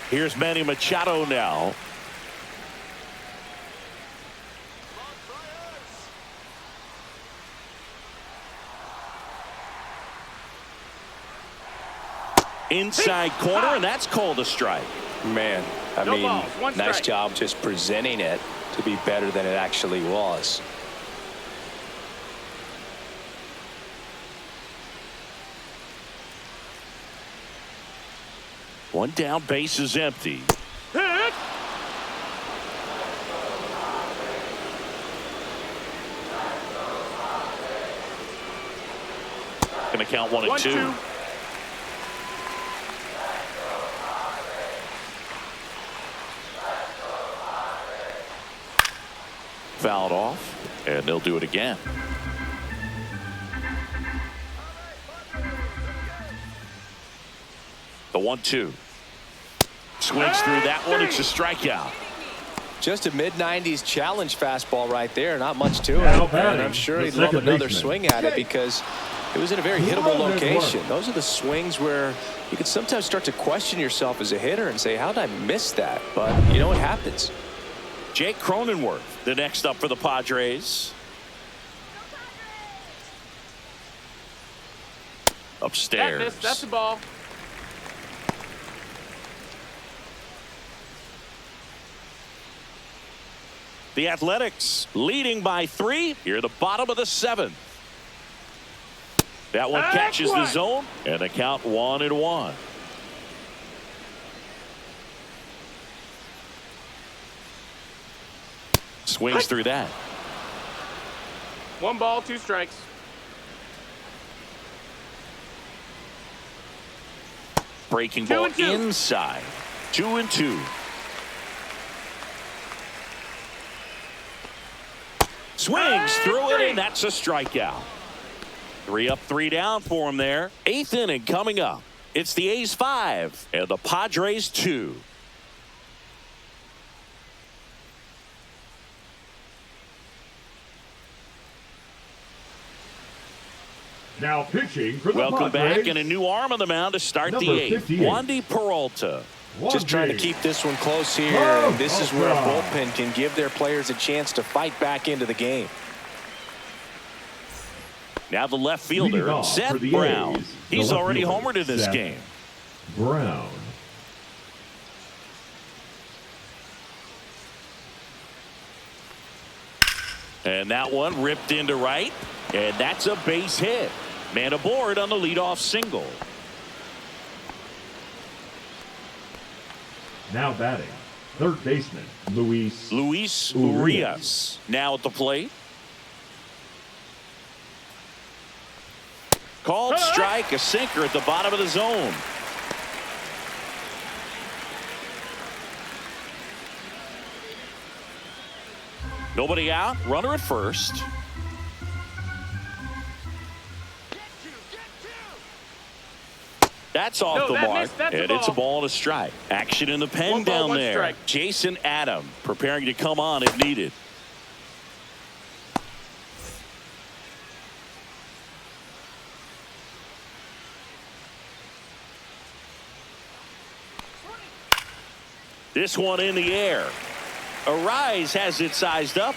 Here's Manny Machado now. Inside corner, and that's called a strike. Man, I mean, nice job just presenting it to be better than it actually was. One down, base is empty. Hit. Gonna count 1-2. Fouled off, and they'll do it again. The 1-2. Swings through that one. It's a strikeout. Just a mid-90s challenge fastball right there. Not much to it. And I'm sure he'd love another swing at it because it was in a very hittable location. Those are the swings where you can sometimes start to question yourself as a hitter and say, how did I miss that? But you know what happens. Jake Cronenworth, the next up for the Padres. Upstairs. That's the ball. The Athletics leading by 3 here at the bottom of the 7th. That one catches the zone, and the count 1-1. Swings through that. 1 ball, 2 strikes. Breaking ball inside. 2-2. Swings through it, and that's a strikeout. 3 up, 3 down for him there. 8th inning coming up. It's the A's 5 and the Padres 2. Now pitching for the Welcome Padres, back, and a new arm on the mound to start the 8th. Wandy Peralta. Just trying to keep this one close here. And this is where a bullpen can give their players a chance to fight back into the game. Now the left fielder, Seth Brown. He's already homered in this game. Brown. And that one ripped into right. And that's a base hit. Man aboard on the leadoff single. Now batting, third baseman, Luis Urias. Now at the plate. Called strike, a sinker at the bottom of the zone. Nobody out, runner at first. That's off the mark, and it's a ball and a strike. Action in the pen down there. Strike. Jason Adam preparing to come on if needed. This one in the air. Arise has it sized up.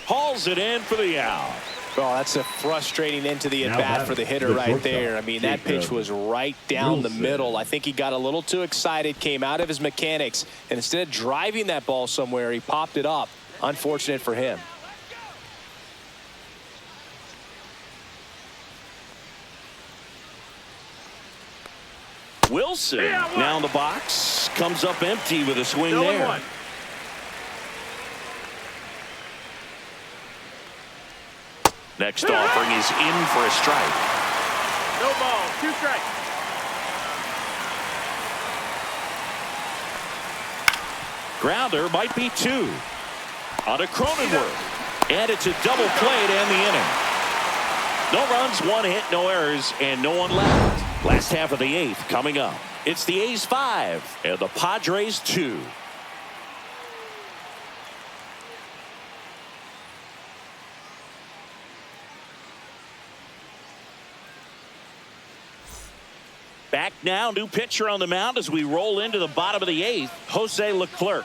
Hauls it in for the out. Well, that's a frustrating end to the at-bat for the hitter right there. I mean, that pitch was right down the middle. I think he got a little too excited, came out of his mechanics, and instead of driving that ball somewhere, he popped it up. Unfortunate for him. Wilson now in the box. Comes up empty with a swing there. 0-1. Next offering is in for a strike. No ball. 2 strikes. Grounder might be 2. On to Cronenworth. And it's a double play to end the inning. No runs, 1 hit, no errors, and no one left. Last half of the 8th coming up. It's the A's 5 and the Padres 2. Back now, new pitcher on the mound as we roll into the bottom of the 8th, Jose Leclerc.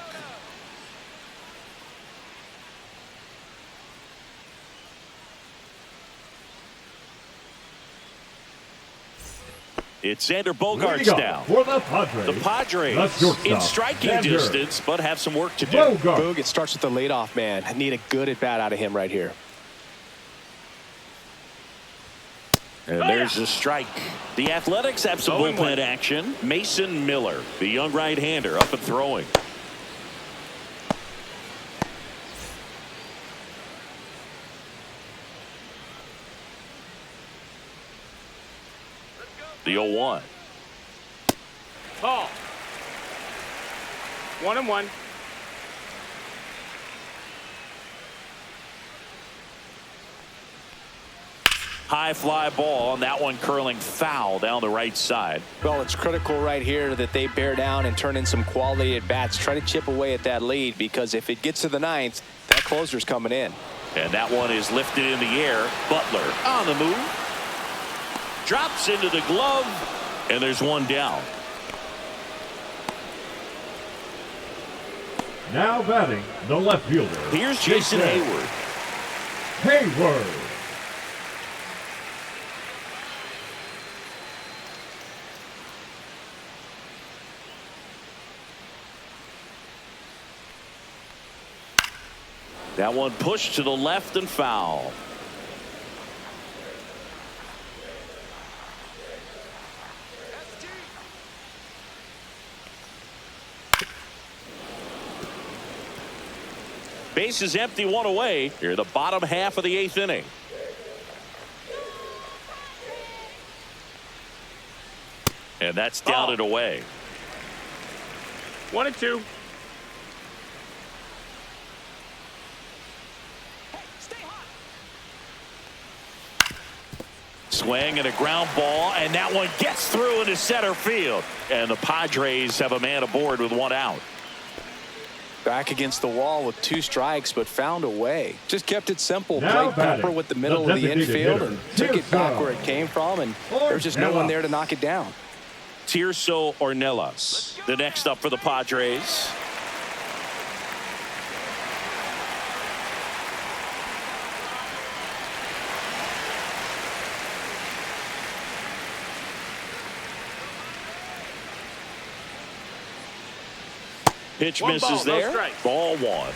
It's Xander Bogaerts now. For the Padres. The Padres in striking distance, but have some work to do. Boog, it starts with the leadoff man. I need a good at-bat out of him right here. And there's a strike. The Athletics have some bullpen action. Mason Miller, the young right-hander, up and throwing. The 0-1. Ball. 1-1. High fly ball, and that one curling foul down the right side. Well, it's critical right here that they bear down and turn in some quality at bats. Try to chip away at that lead, because if it gets to the 9th, that closer's coming in. And that one is lifted in the air. Butler on the move. Drops into the glove, and there's one down. Now batting, the left fielder. Here's Jason Hayward. Hayward. That one pushed to the left and foul. Base is empty, 1 away. Here, the bottom half of the 8th inning. And that's down and away. 1-2. Swing and a ground ball, and that one gets through into center field. And the Padres have a man aboard with 1 out. Back against the wall with 2 strikes, but found a way. Just kept it simple. Now Played proper with the middle of the infield and took it back where it came from, and there's just no one there to knock it down. Tirso Ornelas, the next up for the Padres. Pitch misses there. Ball 1.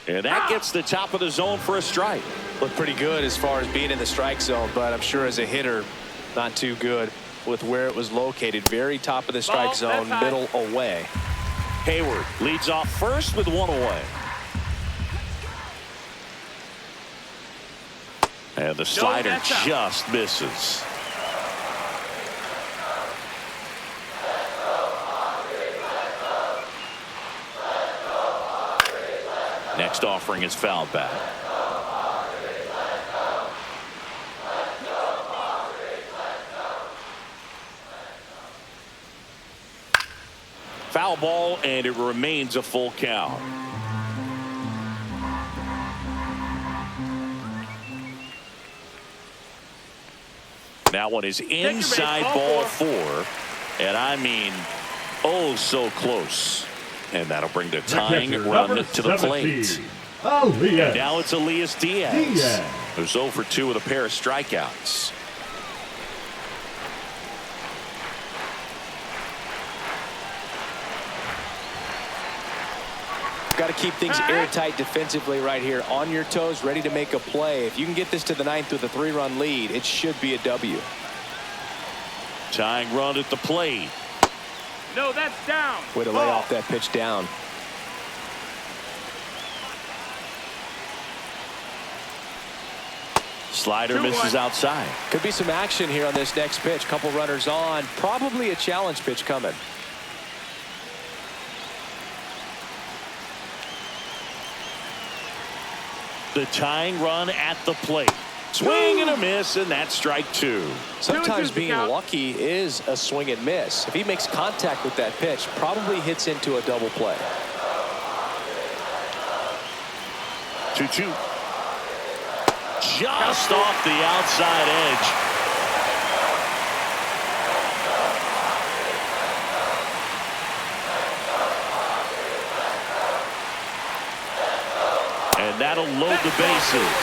And that gets the top of the zone for a strike. Looked pretty good as far as being in the strike zone, but I'm sure as a hitter, not too good with where it was located. Very top of the strike zone, middle away. Hayward leads off first with 1 away. And the slider just misses. Next offering is fouled back. Foul ball, and it remains a full count. That one is inside ball four. And I mean, oh, so close. And that'll bring the tying run to the plate. And now it's Elias Diaz, who's 0 for 2 with a pair of strikeouts. Got to keep things airtight defensively right here. On your toes, ready to make a play. If you can get this to the 9th with a 3-run lead, it should be a W. Tying run at the plate. No, that's down. Way to lay off that pitch down. Slider misses outside. Could be some action here on this next pitch. Couple runners on. Probably a challenge pitch coming. The tying run at the plate. Swing and a miss, and that's strike 2. Sometimes being lucky is a swing and miss. If he makes contact with that pitch, probably hits into a double play. 2-2. Just off the outside edge. And that'll load the bases.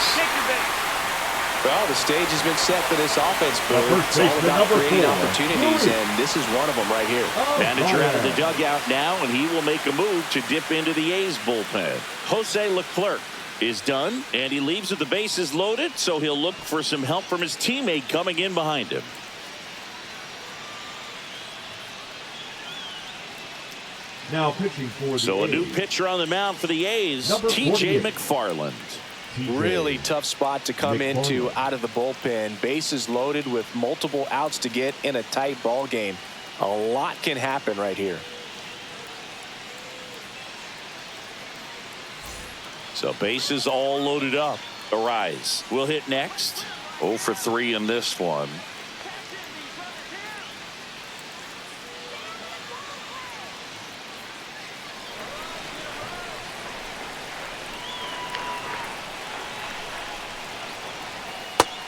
Well, the stage has been set for this offense, Boo. It's all about creating opportunities, and this is one of them right here. Manager out of the dugout now, and he will make a move to dip into the A's bullpen. Jose Leclerc is done, and he leaves with the bases loaded, so he'll look for some help from his teammate coming in behind him. Now pitching for the So a A's. new pitcher on the mound for the A's, T.J. McFarland. Really tough spot to come into out of the bullpen. Bases loaded with multiple outs to get in a tight ball game. A lot can happen right here. So bases all loaded up. Arise will hit next. 0 for 3 in this one.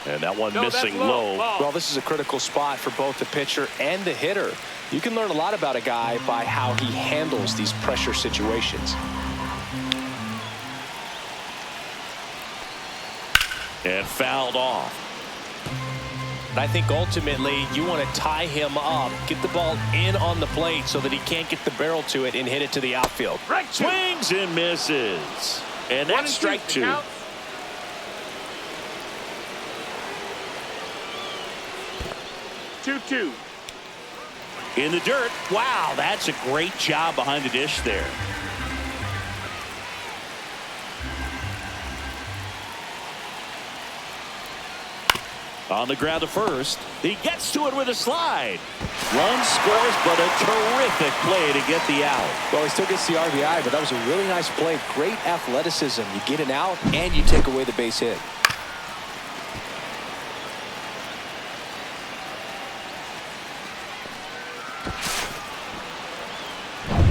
And that one missing low. Well, this is a critical spot for both the pitcher and the hitter. You can learn a lot about a guy by how he handles these pressure situations. And fouled off. I think ultimately you want to tie him up, get the ball in on the plate so that he can't get the barrel to it and hit it to the outfield. Swings and misses. And that's strike 2. 2-2. In the dirt. Wow, that's a great job behind the dish there. On the ground to first. He gets to it with a slide. Run scores, but a terrific play to get the out. Well, he still gets the RBI, but that was a really nice play. Great athleticism. You get an out, and you take away the base hit.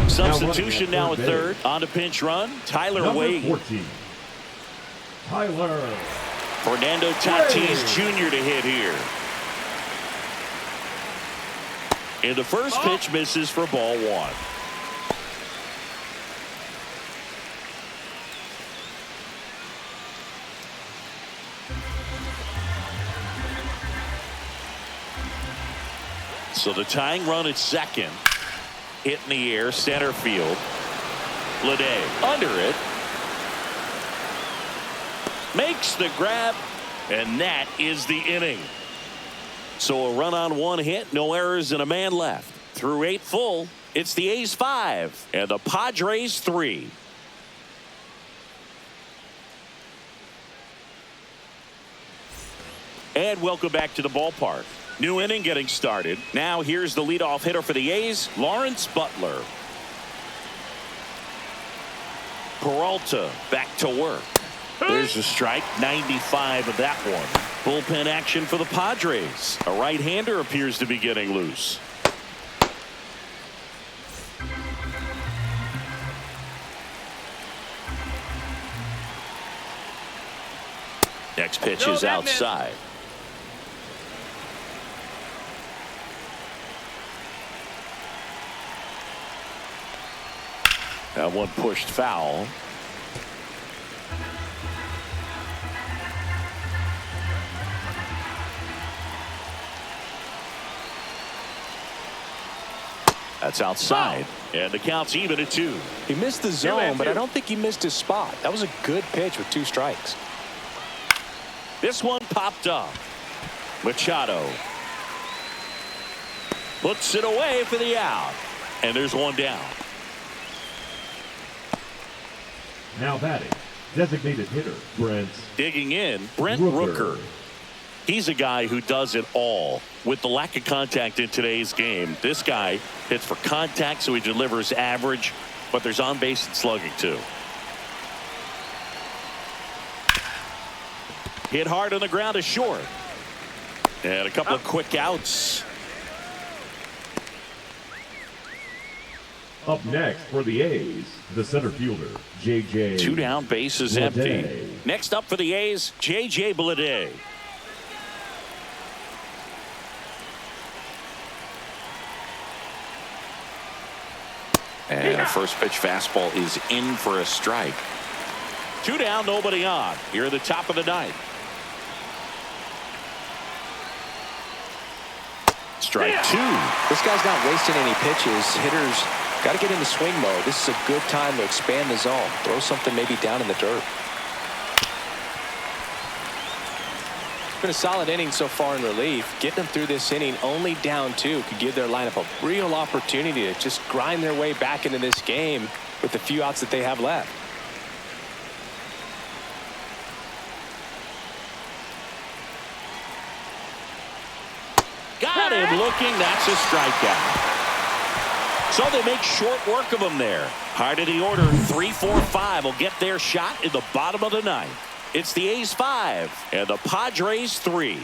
Substitution now at third. On to pinch run. Tyler Wade. 14. Tyler. Fernando Tatis Jr. to hit here. And the first pitch misses for ball 1. So the tying run at second. Hit in the air, center field. Lede under it. Makes the grab, and that is the inning. So a run on 1 hit, no errors, and a man left. Through 8 full, it's the A's 5 and the Padres 3. And welcome back to the ballpark. New inning getting started. Now here's the leadoff hitter for the A's, Lawrence Butler. Peralta back to work. There's a strike, 95 of that one. Bullpen action for the Padres. A right-hander appears to be getting loose. Next pitch is outside. That one pushed foul. That's outside. And the count's even at 2. He missed the zone, but I don't think he missed his spot. That was a good pitch with 2 strikes. This one popped up. Machado puts it away for the out. And there's one down. Now batting, designated hitter, Brent. Digging in, Brent Rooker. He's a guy who does it all. With the lack of contact in today's game, this guy hits for contact, so he delivers average, but there's on base and slugging too. Hit hard on the ground is short. And a couple of quick outs. Up next for the A's, the center fielder, J.J. 2 down, bases empty. Next up for the A's, J.J. Bleday. And a first pitch fastball is in for a strike. 2 down, nobody on. Here at the top of the 9th. Strike 2. This guy's not wasting any pitches. Hitters got to get into swing mode. This is a good time to expand the zone. Throw something maybe down in the dirt. It's been a solid inning so far in relief. Getting them through this inning only down 2 could give their lineup a real opportunity to just grind their way back into this game with the few outs that they have left. Got him looking. That's a strikeout. So they make short work of him there. Hard of the order, 3-4-5 will get their shot in the bottom of the 9th. It's the A's 5 and the Padres 3.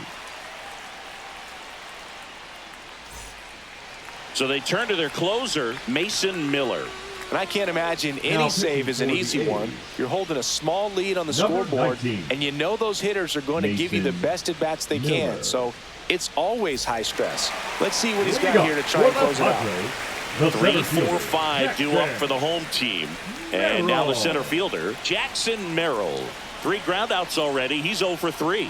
So they turn to their closer, Mason Miller. And I can't imagine any save is an easy one. You're holding a small lead on the scoreboard, and you know those hitters are going to give you the best at bats they can. So it's always high stress. Let's see what he's got here to try and close it out. 3-4-5 due up for the home team. And now the center fielder, Jackson Merrill. 3 groundouts already. He's 0 for 3.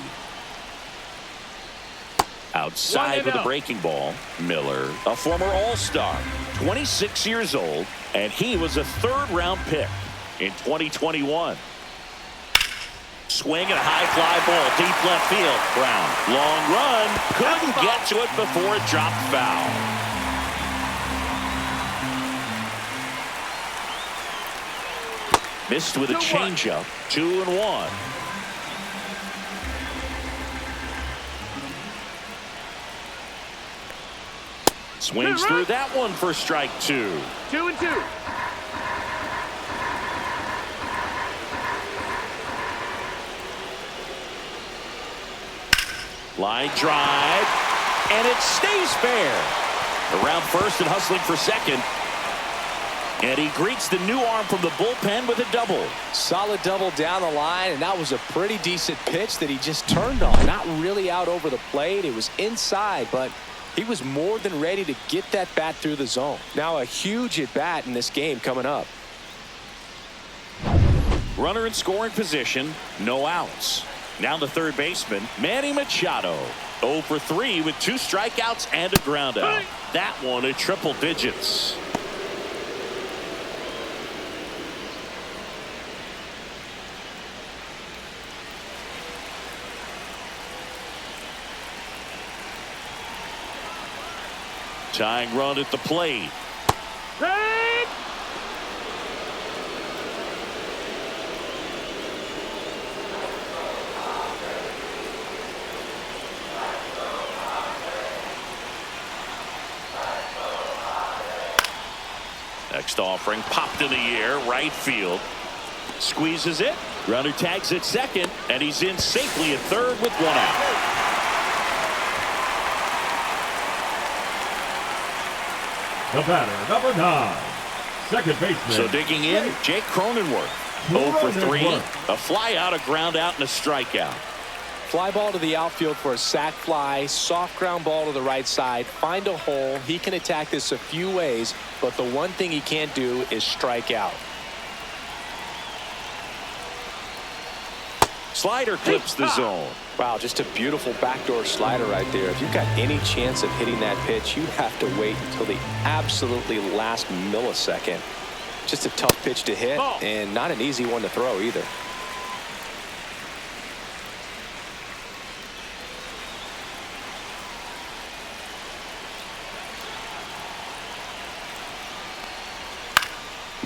Outside with a breaking ball. Miller, a former All-Star, 26 years old, and he was a 3rd-round pick in 2021. Swing and a high fly ball, deep left field. Brown, long run, couldn't get to it before it dropped foul. Missed with a changeup. 2-1. Swings through that one for strike 2. 2-2. Line drive, and it stays fair. Around first and hustling for second. And he greets the new arm from the bullpen with a double. Solid double down the line, and that was a pretty decent pitch that he just turned on. Not really out over the plate. It was inside, but he was more than ready to get that bat through the zone. Now a huge at bat in this game coming up. Runner in scoring position, no outs. Now the third baseman, Manny Machado. 0 for 3 with 2 strikeouts and a ground out. That one at triple digits. Tying run at the plate. Next offering popped in the air, right field. Squeezes it. Runner tags at second, and he's in safely at third with 1 out. The batter, number 9, second baseman. So digging in, Jake Cronenworth. 0 for 3. A fly out, a ground out, and a strikeout. Fly ball to the outfield for a sac fly. Soft ground ball to the right side. Find a hole. He can attack this a few ways, but the one thing he can't do is strike out. Slider clips the zone. Wow, just a beautiful backdoor slider right there. If you've got any chance of hitting that pitch, you have to wait until the absolutely last millisecond. Just a tough pitch to hit, and not an easy one to throw either.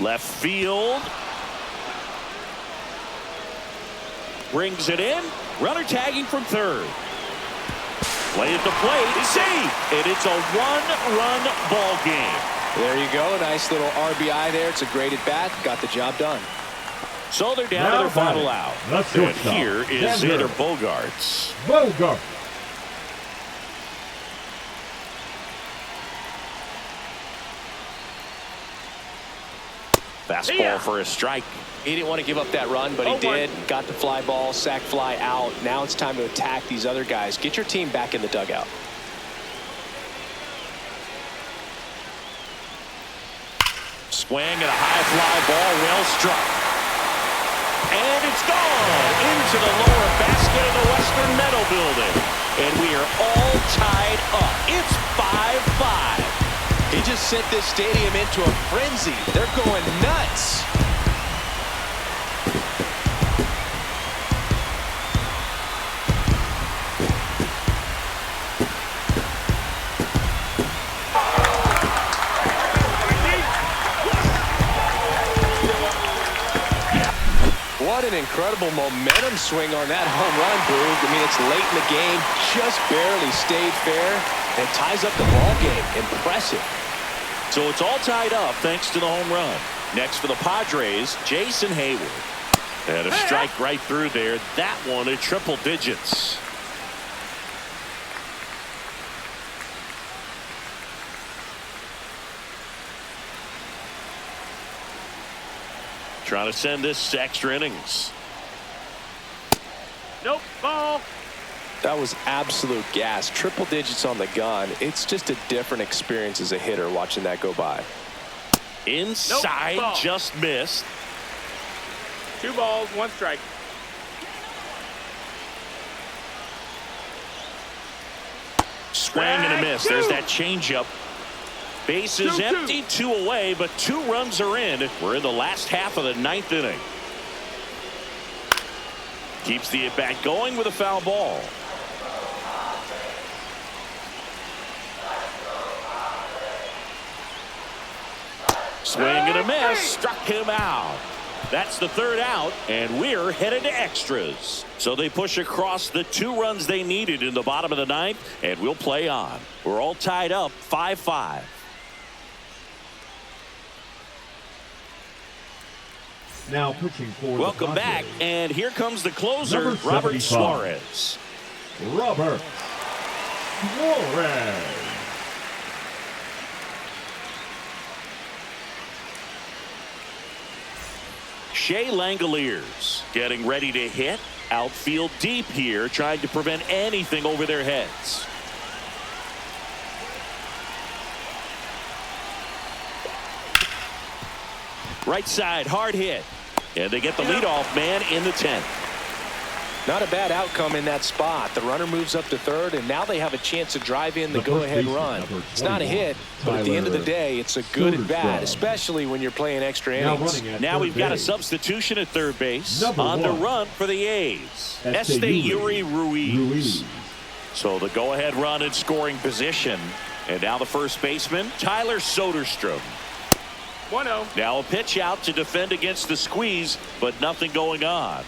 Left field. Brings it in. Runner tagging from third. Play at the plate. See, and it's a one-run ball game. There you go. Nice little RBI there. It's a great at bat. Got the job done. So they're down to their final out. And here is Xander Bogaerts. Fastball for a strike. He didn't want to give up that run, but he did. Got the fly ball, sac fly out. Now it's time to attack these other guys. Get your team back in the dugout. Swing and a high fly ball, well struck. And it's gone into the lower basket of the Western Meadow Building. And we are all tied up. It's 5-5. He just sent this stadium into a frenzy. They're going nuts. What an incredible momentum swing on that home run, Boog. I mean, it's late in the game, just barely stayed fair, and ties up the ball game. Impressive. So it's all tied up thanks to the home run. Next for the Padres, Jason Hayward. And a strike right through there. That one at triple digits. Trying to send this to extra innings. Nope, ball. That was absolute gas. Triple digits on the gun. It's just a different experience as a hitter watching that go by. Inside, nope, just missed. 2 balls, 1 strike. Swing and a miss. There's that changeup. Bases empty, 2 away, but 2 runs are in. We're in the last half of the 9th inning. Keeps the at-bat going with a foul ball. Swing and a miss. Struck him out. That's the 3rd out, and we're headed to extras. So they push across the 2 runs they needed in the bottom of the 9th, and we'll play on. We're all tied up 5-5. Now pitching for Welcome back, and here comes the closer, Robert Suarez. Robert Suarez. Shea Langoliers getting ready to hit. Outfield deep here, trying to prevent anything over their heads. Right side, hard hit. And they get the leadoff man in the 10th. Not a bad outcome in that spot. The runner moves up to 3rd, and now they have a chance to drive in the go-ahead run. It's not a hit, but at the end of the day, it's a good at-bat, especially when you're playing extra innings. Now we've got a substitution at 3rd base. On the run for the A's. Esteury Ruiz. So the go-ahead run in scoring position. And now the first baseman, Tyler Soderstrom. 1-0. Now a pitch out to defend against the squeeze, but nothing going on.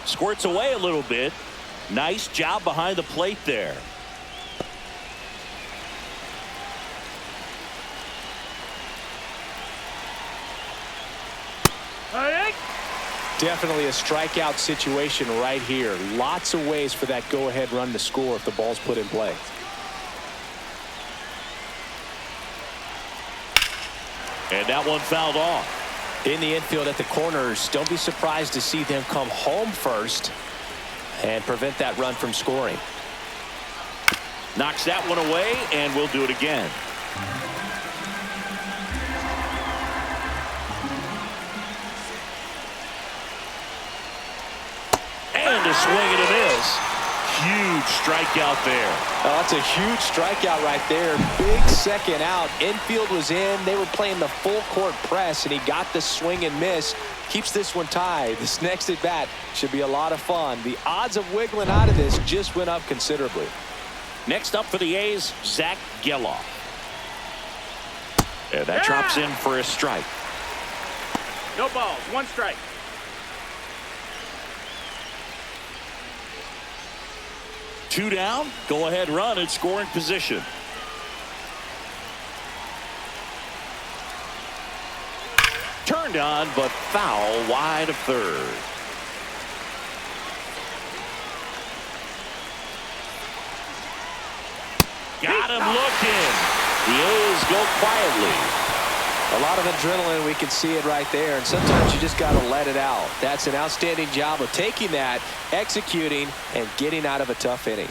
Squirts away a little bit. Nice job behind the plate there. Definitely a strikeout situation right here. Lots of ways for that go-ahead run to score if the ball's put in play. And that one fouled off. In the infield at the corners, don't be surprised to see them come home first and prevent that run from scoring. Knocks that one away, and we'll do it again. to swing and a miss. Huge strikeout there. Oh, that's a huge strikeout right there. Big second out. Infield was in. They were playing the full court press, and he got the swing and miss. Keeps this one tied. This next at bat should be a lot of fun. The odds of wiggling out of this just went up considerably. Next up for the A's, Zach Geloff. And that drops in for a strike. No balls, 1 strike. Two down, go ahead run in scoring position. Turned on, but foul wide of third. Got him looking. The A's go quietly. A lot of adrenaline, we can see it right there, and sometimes you just got to let it out. That's an outstanding job of taking that, executing, and getting out of a tough inning.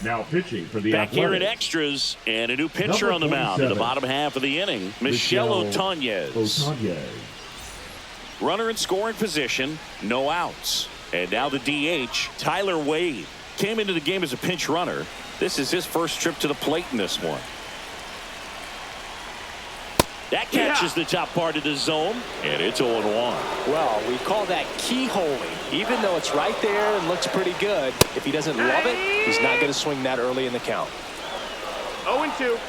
Now pitching for the Back here in Athletics. extras, and a new pitcher on the mound in the bottom half of the inning, Michel Otañez. Runner in scoring position, no outs. And now the DH, Tyler Wade, came into the game as a pinch runner. This is his first trip to the plate in this one. That catches the top part of the zone, and it's 0-1. Well, we call that keyholing. Even though it's right there and looks pretty good, if he doesn't love it, he's not going to swing that early in the count. 0-2.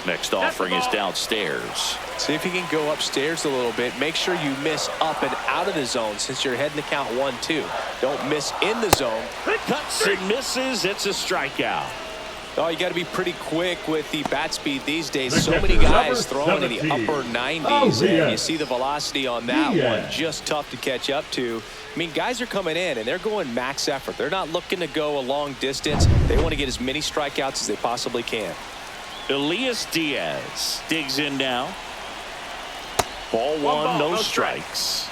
Next offering is downstairs. See if you can go upstairs a little bit. Make sure you miss up and out of the zone since you're heading to count 1-2. Don't miss in the zone. Cuts and misses. It's a strikeout. Oh, you got to be pretty quick with the bat speed these days. So many guys throwing in the upper 90s, and you see the velocity on that one. Just tough to catch up to. I mean, guys are coming in, and they're going max effort. They're not looking to go a long distance. They want to get as many strikeouts as they possibly can. Elias Diaz digs in now. Ball one, no strikes.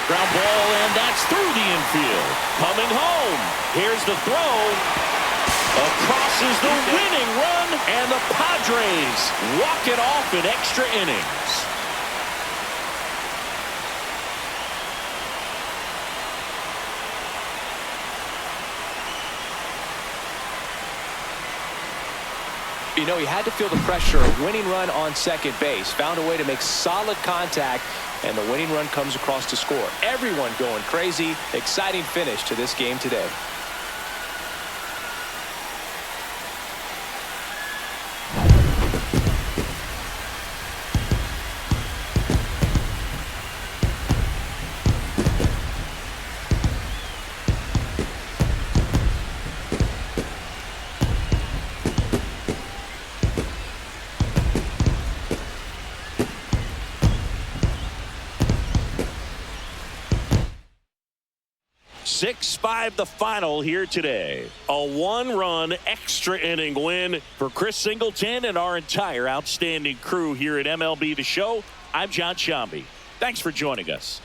Ground ball, and that's through the infield. Coming home. Here's the throw. Across is the winning run, and the Padres walk it off in extra innings. You know, he had to feel the pressure. A winning run on second base. Found a way to make solid contact, and the winning run comes across to score. Everyone going crazy. Exciting finish to this game today. Six-5 the final here today. A one-run extra inning win for Chris Singleton and our entire outstanding crew here at MLB The Show. I'm John Shambi. Thanks for joining us.